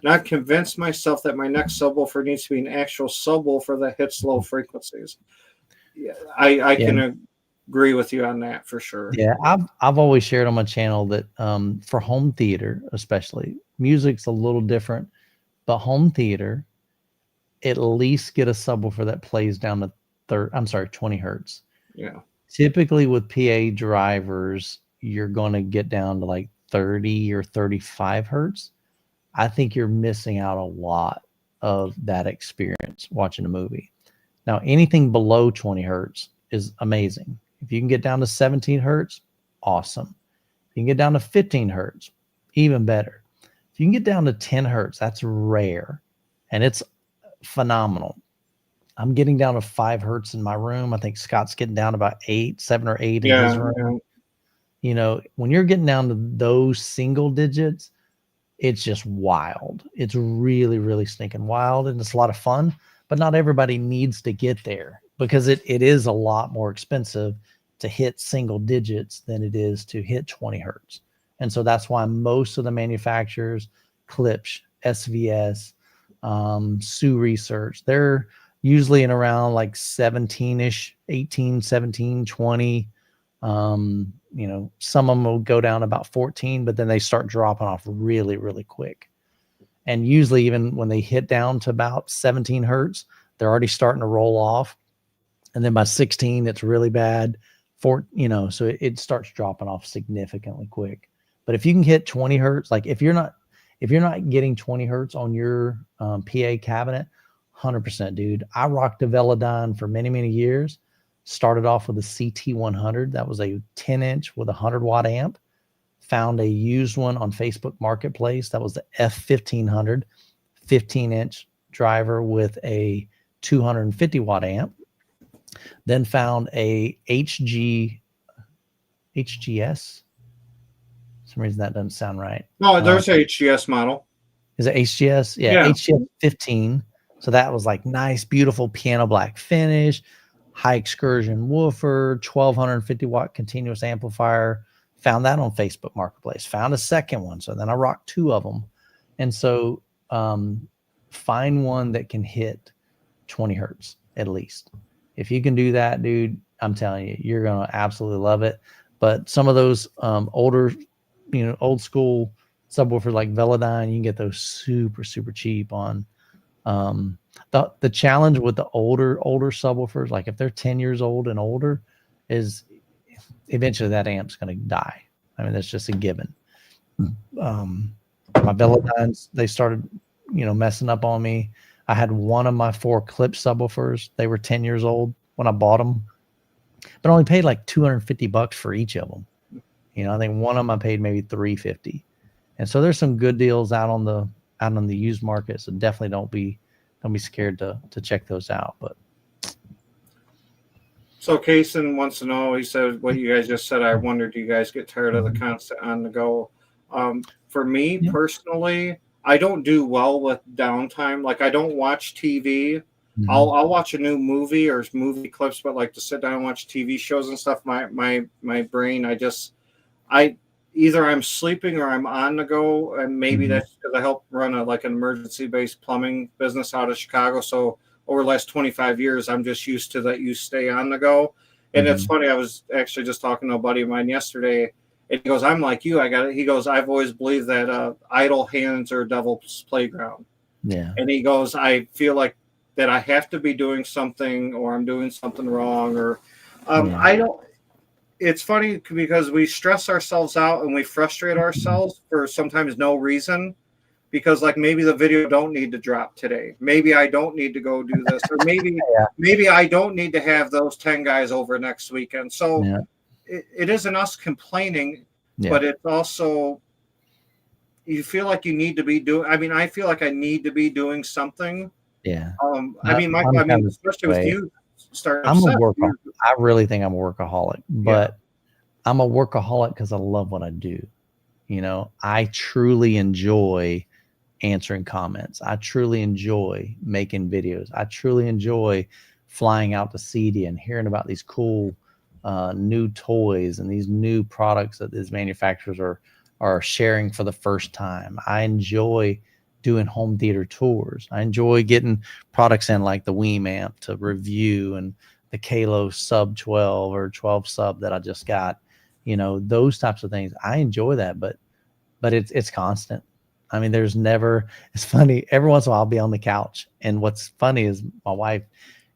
And I've convinced myself that my next subwoofer needs to be an actual subwoofer that hits low frequencies. Yeah, I can agree with you on that for sure. Yeah, I've always shared on my channel that for home theater, especially, music's a little different, but home theater, at least get a subwoofer that plays down to 20 hertz. Yeah. Typically with PA drivers, you're going to get down to like 30 or 35 hertz. I think you're missing out a lot of that experience watching a movie. Now, anything below 20 hertz is amazing. If you can get down to 17 hertz, awesome. If you can get down to 15 hertz, even better. If you can get down to 10 hertz, that's rare, and it's phenomenal. I'm getting down to 5 hertz in my room. I think Scott's getting down to about 7 or 8 in his room. Yeah. You know, when you're getting down to those single digits, it's just wild. It's really, really stinking wild, and it's a lot of fun, but not everybody needs to get there because it is a lot more expensive to hit single digits than it is to hit 20 hertz. And so that's why most of the manufacturers, Klipsch, SVS, Sioux Research, they're usually in around like 17-ish, 18, 17, 20. You know, some of them will go down about 14, but then they start dropping off really, really quick. And usually even when they hit down to about 17 hertz, they're already starting to roll off. And then by 16, it's really bad. So it starts dropping off significantly quick. But if you can hit 20 hertz, like if you're not getting 20 hertz on your PA cabinet, 100%, dude. I rocked a Valadyne for many, many years. Started off with a CT100. That was a 10-inch with a 100-watt amp. Found a used one on Facebook Marketplace. That was the F1500, 15-inch driver with a 250-watt amp. Then found a HGS. For some reason that doesn't sound right. No, there's a HGS model. Is it HGS? Yeah, HGS 15. So that was like nice, beautiful piano black finish, high excursion woofer, 1250-watt continuous amplifier. Found that on Facebook Marketplace. Found a second one. So then I rocked 2 of them. And so find one that can hit 20 hertz at least. If you can do that, dude, I'm telling you, you're going to absolutely love it. But some of those older, old school subwoofers like Valadyne, you can get those super, super cheap on. The challenge with the older subwoofers, like if they're 10 years old and older, is eventually that amp's going to die. I mean, that's just a given. My Valadynes, they started, messing up on me. I had one of my 4 Klipsch subwoofers. They were 10 years old when I bought them, but I only paid like $250 for each of them. I think one of them I paid maybe $350. And so there's some good deals out on the used market. So definitely don't be scared to check those out. But so Kaysen wants to know, he said what you guys just said. I wonder, do you guys get tired of the constant on the go? For me personally, I don't do well with downtime. Like I don't watch TV. I'll watch a new movie or movie clips, but like to sit down and watch TV shows and stuff, my brain, either I'm sleeping or I'm on the go, and maybe that's because I help run an emergency-based plumbing business out of Chicago. So over the last 25 years, I'm just used to that you stay on the go. And it's funny, I was actually just talking to a buddy of mine yesterday, and he goes, I'm like you. He goes, I've always believed that idle hands are devil's playground. Yeah. And he goes, I feel like that I have to be doing something, or I'm doing something wrong, or I don't. It's funny because we stress ourselves out and we frustrate ourselves for sometimes no reason, because like maybe the video don't need to drop today. Maybe I don't need to go do this, or maybe I don't need to have those 10 guys over next weekend. So it isn't us complaining, but it's also you feel like you need to be doing. I mean, I feel like I need to be doing something. Yeah. Michael, especially with you, starting. I'm a workaholic. I really think I'm a workaholic, but I'm a workaholic because I love what I do. You know, I truly enjoy answering comments. I truly enjoy making videos. I truly enjoy flying out to CD and hearing about these cool new toys and these new products that these manufacturers are sharing for the first time. I enjoy doing home theater tours. I enjoy getting products in like the Youthman to review and the Kalo sub 12 or 12 sub that I just got. You know, those types of things. I enjoy that, but it's constant. I mean, there's never, it's funny. Every once in a while I'll be on the couch. And what's funny is my wife,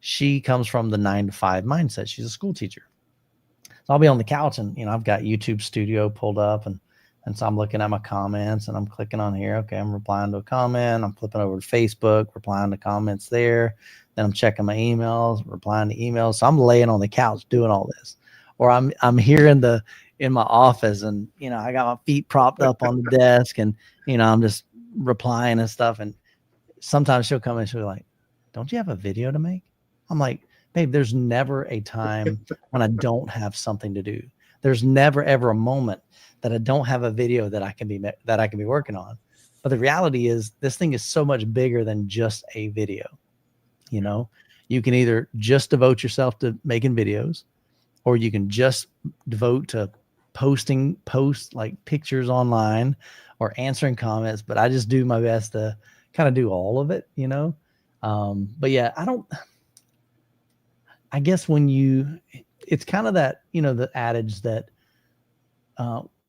she comes from the 9 to 5 mindset. She's a school teacher. So I'll be on the couch and, you know, I've got YouTube Studio pulled up and so I'm looking at my comments and I'm clicking on here. Okay. I'm replying to a comment. I'm flipping over to Facebook, replying to comments there. Then I'm checking my emails, replying to emails. So I'm laying on the couch doing all this, or I'm here in my office and, you know, I got my feet propped up on the desk and, you know, I'm just replying and stuff. And sometimes she'll come and she'll be like, don't you have a video to make? I'm like, babe, there's never a time when I don't have something to do. There's never, ever a moment that I don't have a video that I can be working on. But the reality is this thing is so much bigger than just a video. You know, you can either just devote yourself to making videos, or you can just devote to post like pictures online or answering comments. But I just do my best to kind of do all of it, you know? But yeah, I guess it's kind of that, you know, the adage that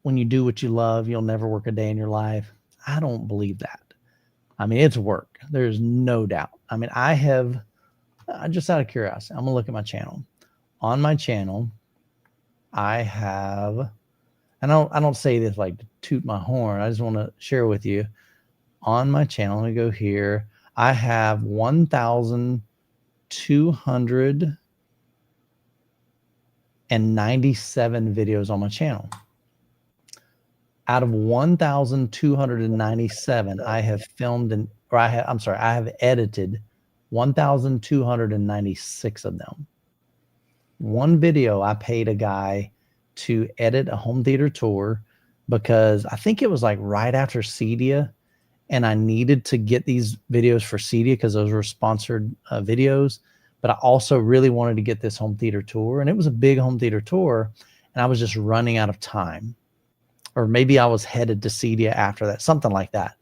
when you do what you love, you'll never work a day in your life. I don't believe that. I mean, it's work. There's no doubt. I mean, just out of curiosity, I'm gonna look at my channel. On my channel, I have, and I don't say this like to toot my horn. I just want to share with you. On my channel, let me go here. I have 1,297 videos on my channel. Out of 1,297, I have I have edited 1,296 of them. One video I paid a guy to edit a home theater tour because I think it was like right after Cedia, and I needed to get these videos for Cedia because those were sponsored videos. But I also really wanted to get this home theater tour, and it was a big home theater tour, and I was just running out of time. Or maybe I was headed to Cedia after that, something like that.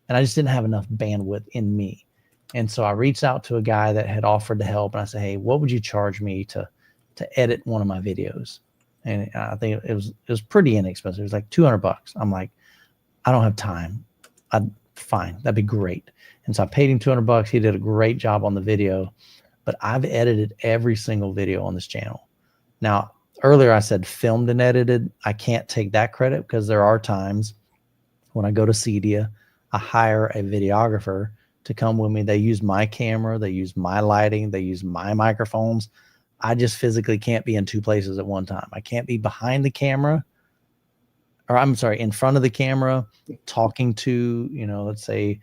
And I just didn't have enough bandwidth in me. And so I reached out to a guy that had offered to help. And I said, hey, what would you charge me to edit one of my videos? And I think it was pretty inexpensive. It was like $200. I'm like, I don't have time. Fine, that'd be great. And so I paid him $200. He did a great job on the video, but I've edited every single video on this channel. Now, earlier I said filmed and edited. I can't take that credit because there are times when I go to Cedia, I hire a videographer to come with me. They use my camera, they use my lighting, they use my microphones. I just physically can't be in two places at one time. I can't be behind the camera, or I'm sorry, in front of the camera talking to, you know, let's say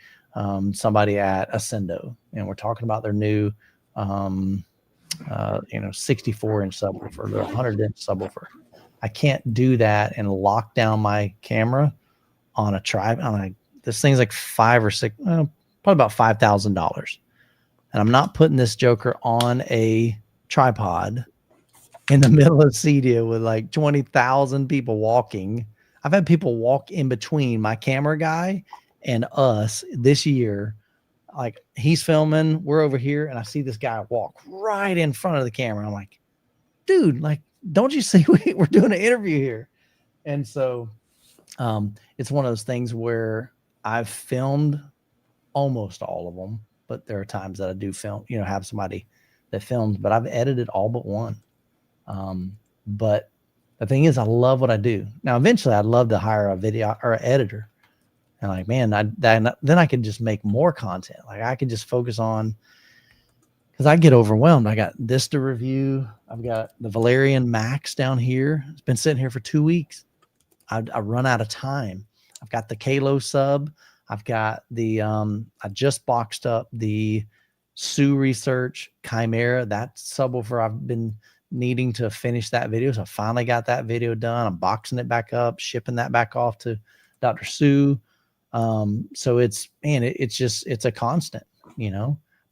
somebody at Ascendo, and we're talking about their new 64-inch subwoofer, their 100-inch subwoofer. I can't do that and lock down my camera on a tripod. This thing's like $5,000 or $6,000, probably about $5,000. And I'm not putting this joker on a tripod in the middle of Cedia with like 20,000 people walking. I've had people walk in between my camera guy and us this year. Like, he's filming, we're over here, and I see this guy walk right in front of the camera. I'm like, dude, like, don't you see we're doing an interview here? And so it's one of those things where I've filmed almost all of them, but there are times that I do film, you know, have somebody that films, but I've edited all but one. But the thing is, I love what I do. Now, eventually I'd love to hire a video or an editor. And like, man, then I could just make more content. Like, I could just focus on, because I get overwhelmed. I got this to review. I've got the Valerian Max down here. It's been sitting here for 2 weeks. I run out of time. I've got the Kalo sub. I've got the, I just boxed up the Sue research, Chimera, that subwoofer, I've been needing to finish that video. So I finally got that video done. I'm boxing it back up, shipping that back off to Dr. Sue. So it's a constant,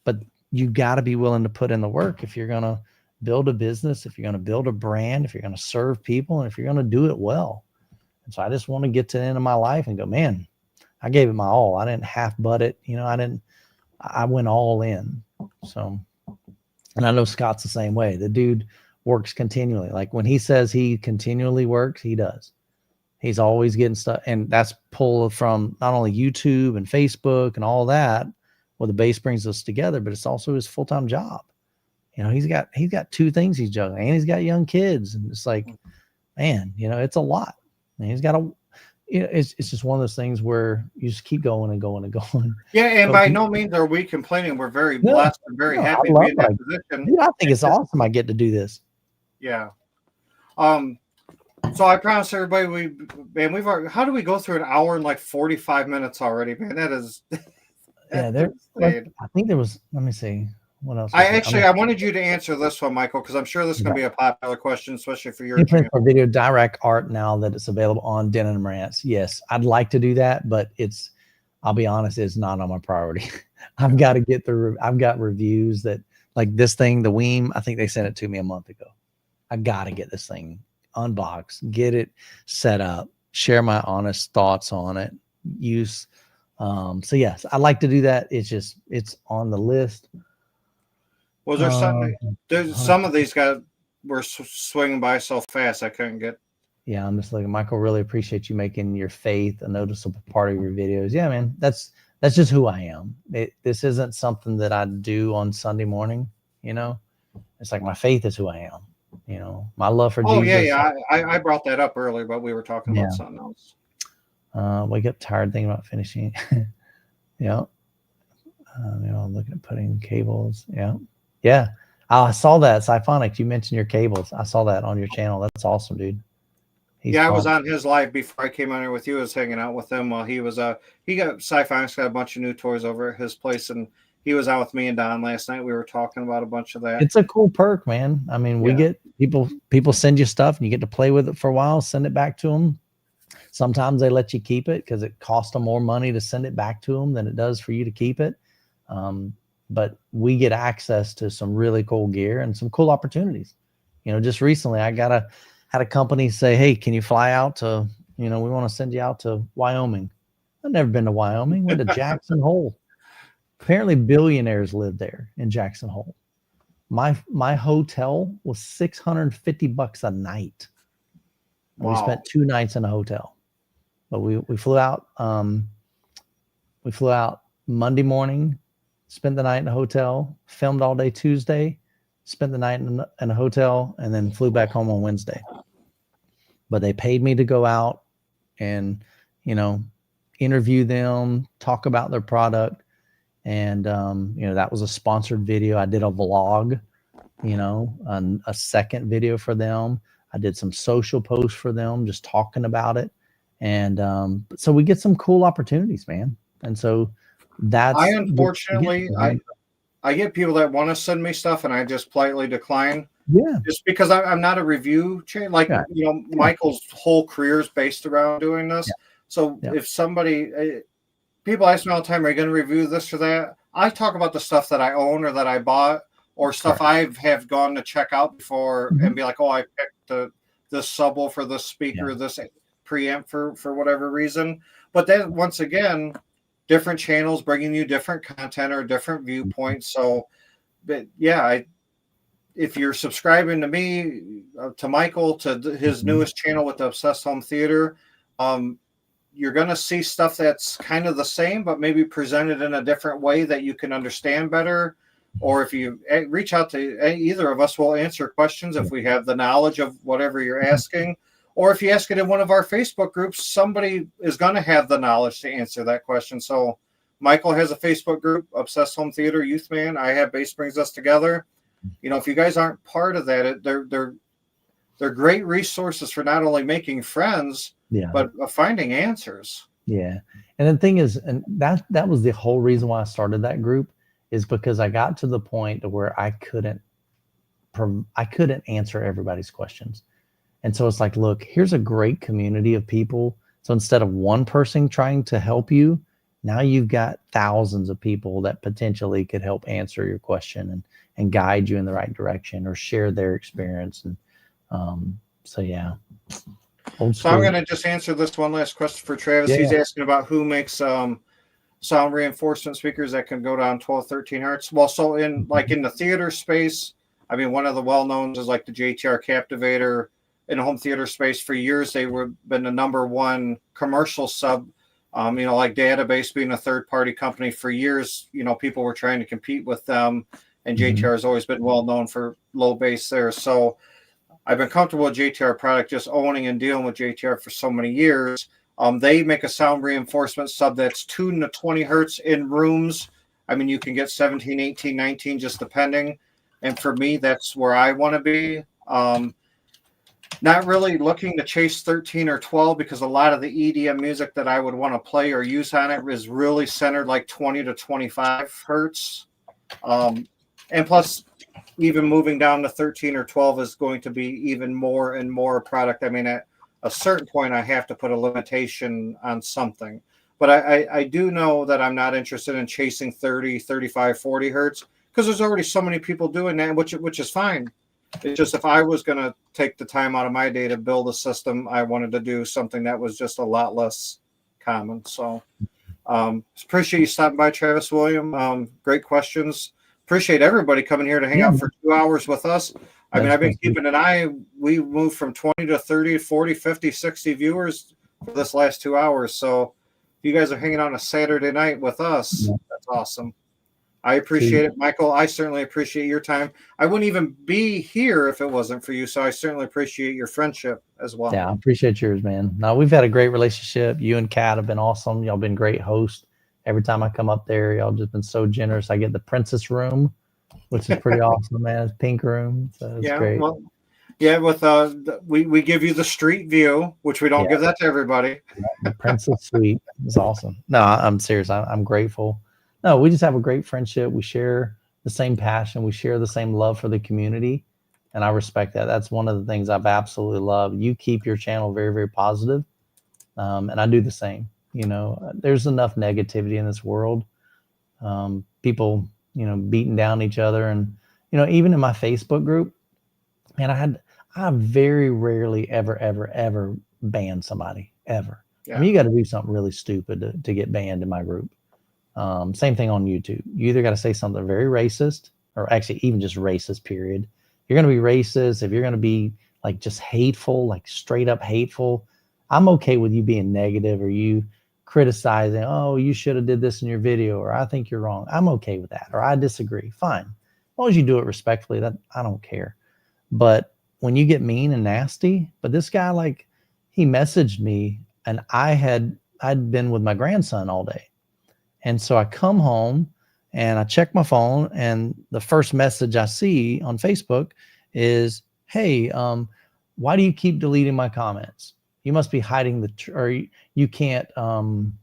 but you got to be willing to put in the work if you're going to build a business, if you're going to build a brand, if you're going to serve people, and if you're going to do it well. And so I just want to get to the end of my life and go, man, I gave it my all. I didn't half butt it. I went all in. So, and I know Scott's the same way. The dude works continually. Like when he says he continually works, he does. He's always getting stuff. And that's pulled from not only YouTube and Facebook and all that, where the base brings us together, but it's also his full-time job. He's got 2 things he's juggling, and he's got young kids. And it's like, man, it's a lot. And he's got it's just one of those things where you just keep going and going and going. Yeah, and by no means are we complaining. We're very blessed and very happy to be in that position. Dude, I think it's awesome I get to do this. Yeah. So I promise everybody, how do we go through an hour and like 45 minutes already, man? That is. I think there was. Let me see. What else? I wanted you to answer this one, Michael, because I'm sure this is going to be a popular question, especially for your channel. For video direct art now that it's available on Denon and Marantz. Yes, I'd like to do that, but I'll be honest, it's not on my priority. I've got to get through. I've got reviews that like this thing, the Weem. I think they sent it to me a month ago. I got to get this thing unboxed, get it set up, share my honest thoughts on it, use. So yes, I like to do that. It's on the list. Was there something? There's some of these guys were swinging by so fast I couldn't get. Yeah, I'm just looking. Michael, really appreciate you making your faith a noticeable part of your videos. Yeah, man, that's just who I am. This isn't something that I do on Sunday morning. It's like my faith is who I am. My love for Jesus. Oh yeah. I brought that up earlier, but we were talking about something else. Wake up tired thinking about finishing. Yeah. Looking at putting cables. Yeah. Yeah. I saw that. Siphonics, you mentioned your cables. I saw that on your channel. That's awesome, dude. I was on his live before I came on here with you. I was hanging out with him while he was Siphonics got a bunch of new toys over at his place, and he was out with me and Don last night. We were talking about a bunch of that. It's a cool perk, man. I mean, we get people send you stuff and you get to play with it for a while, send it back to them. Sometimes they let you keep it because it costs them more money to send it back to them than it does for you to keep it. But we get access to some really cool gear and some cool opportunities. Just recently I had a company say, hey, can you fly out to, we want to send you out to Wyoming. I've never been to Wyoming. Went to Jackson Hole. Apparently billionaires live there in Jackson Hole. My hotel was $650 a night. Wow. We spent 2 nights in a hotel, but we flew out. We flew out Monday morning, spent the night in a hotel, filmed all day Tuesday, spent the night in a hotel, and then flew back home on Wednesday. But they paid me to go out and, interview them, talk about their product. And, that was a sponsored video. I did a vlog, a second video for them. I did some social posts for them, just talking about it. And so we get some cool opportunities, man. And so I get people that want to send me stuff and I just politely decline. Yeah. Just because I'm not a review chain. Like, Michael's whole career is based around doing this. Yeah. So if people ask me all the time, are you going to review this or that? I talk about the stuff that I own or that I bought or stuff I have gone to check out before and be like, oh, I picked this subwoofer, this speaker, this preamp for whatever reason. But then once again, different channels bringing you different content or different viewpoints. So, but if you're subscribing to me, to Michael, to his newest channel with the Obsessed Home Theater, you're going to see stuff that's kind of the same, but maybe presented in a different way that you can understand better. Or if you reach out to either of us, we'll answer questions if we have the knowledge of whatever you're asking. Or if you ask it in one of our Facebook groups, somebody is going to have the knowledge to answer that question. So Michael has a Facebook group, Obsessed Home Theater, Youthman. I have Base Brings Us Together. If you guys aren't part of that, they're great resources for not only making friends, but finding answers. Yeah. And the thing is, and that was the whole reason why I started that group, is because I got to the point to where I couldn't answer everybody's questions. And so it's like, look, here's a great community of people. So instead of one person trying to help you, now you've got thousands of people that potentially could help answer your question and guide you in the right direction or share their experience. And so, yeah. So I'm going to just answer this one last question for Travis. He's asking about who makes sound reinforcement speakers that can go down 12, 13 hertz. Well, so in the theater space, I mean, one of the well-knowns is like the JTR Captivator. In the home theater space for years, they were been the number one commercial sub. Like Database being a third-party company for years, people were trying to compete with them, and JTR has always been well known for low bass there. So I've been comfortable with JTR product, just owning and dealing with JTR for so many years. They make a sound reinforcement sub that's tuned to 20 hertz in rooms. I mean, you can get 17, 18, 19, just depending. And for me, that's where I want to be. Not really looking to chase 13 or 12 because a lot of the EDM music that I would want to play or use on it is really centered like 20 to 25 hertz. And plus, even moving down to 13 or 12 is going to be even more and more product. I mean, at a certain point, I have to put a limitation on something. But I do know that I'm not interested in chasing 30, 35, 40 hertz because there's already so many people doing that, which is fine. It's just if I was going to take the time out of my day to build a system, I wanted to do something that was just a lot less common. So appreciate you stopping by, Travis William. Great questions. Appreciate everybody coming here to hang out for 2 hours with us. I mean, I've been keeping an eye. We moved from 20 to 30, 40, 50, 60 viewers for this last 2 hours. So if you guys are hanging out on a Saturday night with us, that's awesome. I appreciate it, Michael. I certainly appreciate your time. I wouldn't even be here if it wasn't for you. So I certainly appreciate your friendship as well. Yeah, I appreciate yours, man. No, we've had a great relationship. You and Kat have been awesome. Y'all been great hosts. Every time I come up there, y'all just been so generous. I get the princess room, which is pretty awesome, man. It's pink room. So it's great. Well, with we give you the street view, which we don't give that to everybody. The princess suite is awesome. No, I'm serious. I'm grateful. No, we just have a great friendship. We share the same passion. We share the same love for the community. And I respect that. That's one of the things I've absolutely loved. You keep your channel very, very positive. And I do the same. There's enough negativity in this world. People, beating down each other. And, even in my Facebook group, man, I very rarely ever ban somebody, ever. Yeah. I mean, you got to do something really stupid to get banned in my group. Same thing on YouTube. You either got to say something very racist or actually even just racist, period. You're going to be racist. If you're going to be like just hateful, like straight up hateful, I'm okay with you being negative or you criticizing, oh, you should have did this in your video, or I think you're wrong. I'm okay with that. Or I disagree. Fine. As long as you do it respectfully, that I don't care. But when you get mean and nasty, but this guy, he messaged me and I'd been with my grandson all day. And so I come home and I check my phone and the first message I see on Facebook is, hey, why do you keep deleting my comments? You must be hiding or you can't, something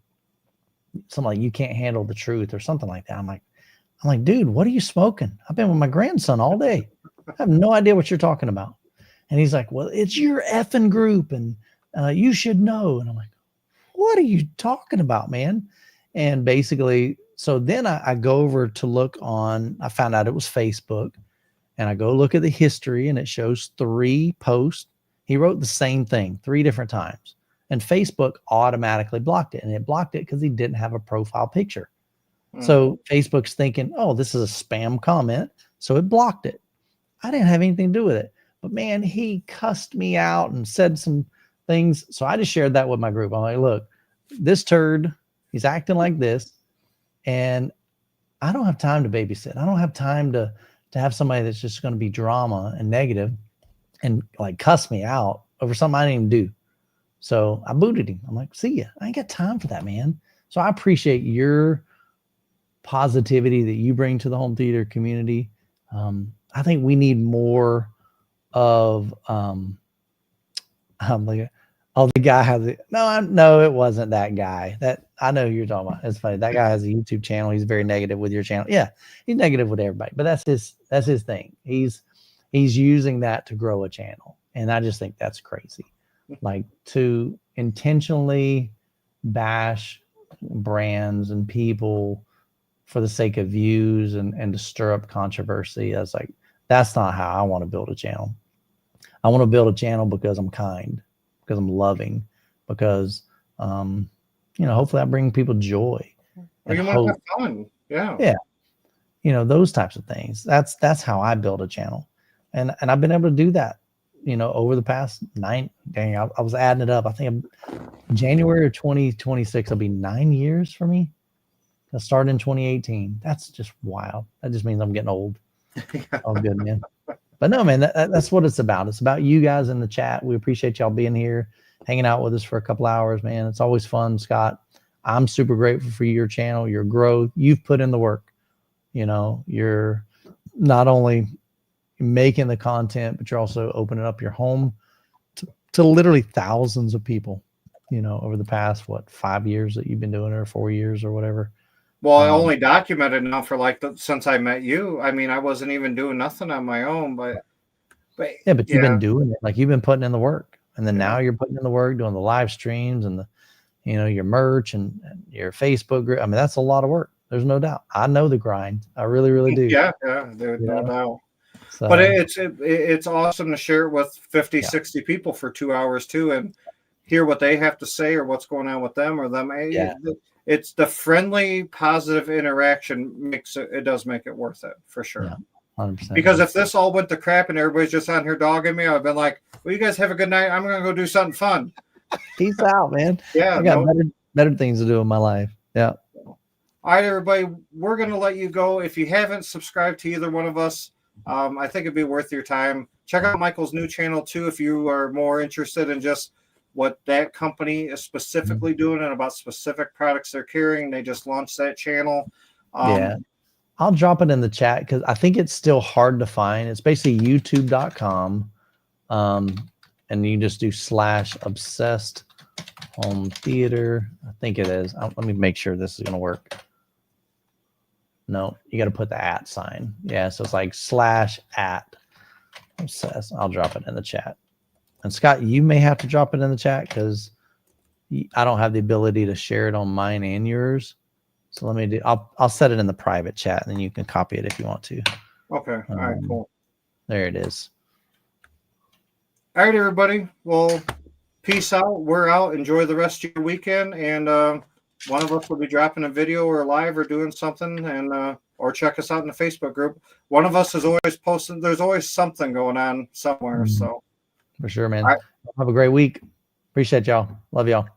like you can't handle the truth or something like that. I'm like, dude, what are you smoking? I've been with my grandson all day. I have no idea what you're talking about. And he's like, well, it's your effing group and you should know. And I'm like, what are you talking about, man? And basically, so then I go over to look I found out it was Facebook, and I go look at the history and it shows 3 posts. He wrote the same thing 3 different times, and Facebook automatically blocked it. And it blocked it because he didn't have a profile picture. So Facebook's thinking, oh, this is a spam comment. So it blocked it. I didn't have anything to do with it. But man, he cussed me out and said some things. So I just shared that with my group. I'm like, look, this turd, he's acting like this. And I don't have time to babysit. I don't have time to have somebody that's just going to be drama and negative and cuss me out over something I didn't even do. So I booted him. I'm like, see ya. I ain't got time for that, man. So I appreciate your positivity that you bring to the home theater community. I think we need more of Oh, the guy has it. No, it wasn't that guy. That I know who you're talking about. It's funny. That guy has a YouTube channel. He's very negative with your channel. Yeah, he's negative with everybody, but that's his thing. He's using that to grow a channel, and I just think that's crazy. Like to intentionally bash brands and people for the sake of views and to stir up controversy. That's not how I want to build a channel. I want to build a channel because I'm kind, because I'm loving, because hopefully I bring people joy and you hope. want to have fun. Yeah. Those types of things. That's how I build a channel, and I've been able to do that. Over the past I was adding it up. I think January of 2026 will be 9 years for me. I started in 2018. That's just wild. That just means I'm getting old. Oh, good, man. But no, man, that's what it's about. It's about you guys in the chat. We appreciate y'all being here, hanging out with us for a couple hours, man. It's always fun, Scott. I'm super grateful for your channel, your growth. You've put in the work. You're not only making the content, but you're also opening up your home to literally thousands of people, over the past, 5 years that you've been doing it, or 4 years or whatever. Well, I only documented now for since I met you. I mean, I wasn't even doing nothing on my own, but you've been doing it. You've been putting in the work, and then now you're putting in the work, doing the live streams and your merch and your Facebook group. I mean, that's a lot of work. There's no doubt. I know the grind. I really, really do. Yeah, there's no doubt. So, but it's awesome to share it with 50, 60 people for 2 hours too, and hear what they have to say or what's going on with them or them. It's the friendly, positive interaction it does make it worth it for sure. Yeah, 100%. Because if this all went to crap and everybody's just on here dogging me, I've been like, well, you guys have a good night. I'm going to go do something fun. Peace out, man. Yeah. I got better things to do in my life. Yeah. All right, everybody, we're going to let you go. If you haven't subscribed to either one of us, I think it'd be worth your time. Check out Michael's new channel too, if you are more interested in just what that company is specifically doing and about specific products they're carrying. They just launched that channel. I'll drop it in the chat because I think it's still hard to find. It's basically youtube.com. And you just do /obsessed home theater. I think it is. Let me make sure this is going to work. No, you got to put the @ sign. Yeah. So it's like /@ obsessed. I'll drop it in the chat. And Scott, you may have to drop it in the chat because I don't have the ability to share it on mine and yours. So let me do. I'll set it in the private chat, and then you can copy it if you want to. Okay. All right. Cool. There it is. All right, everybody. Well, peace out. We're out. Enjoy the rest of your weekend, and one of us will be dropping a video or live or doing something, and or check us out in the Facebook group. One of us is always posting. There's always something going on somewhere. So. For sure, man. Right. Have a great week. Appreciate y'all. Love y'all.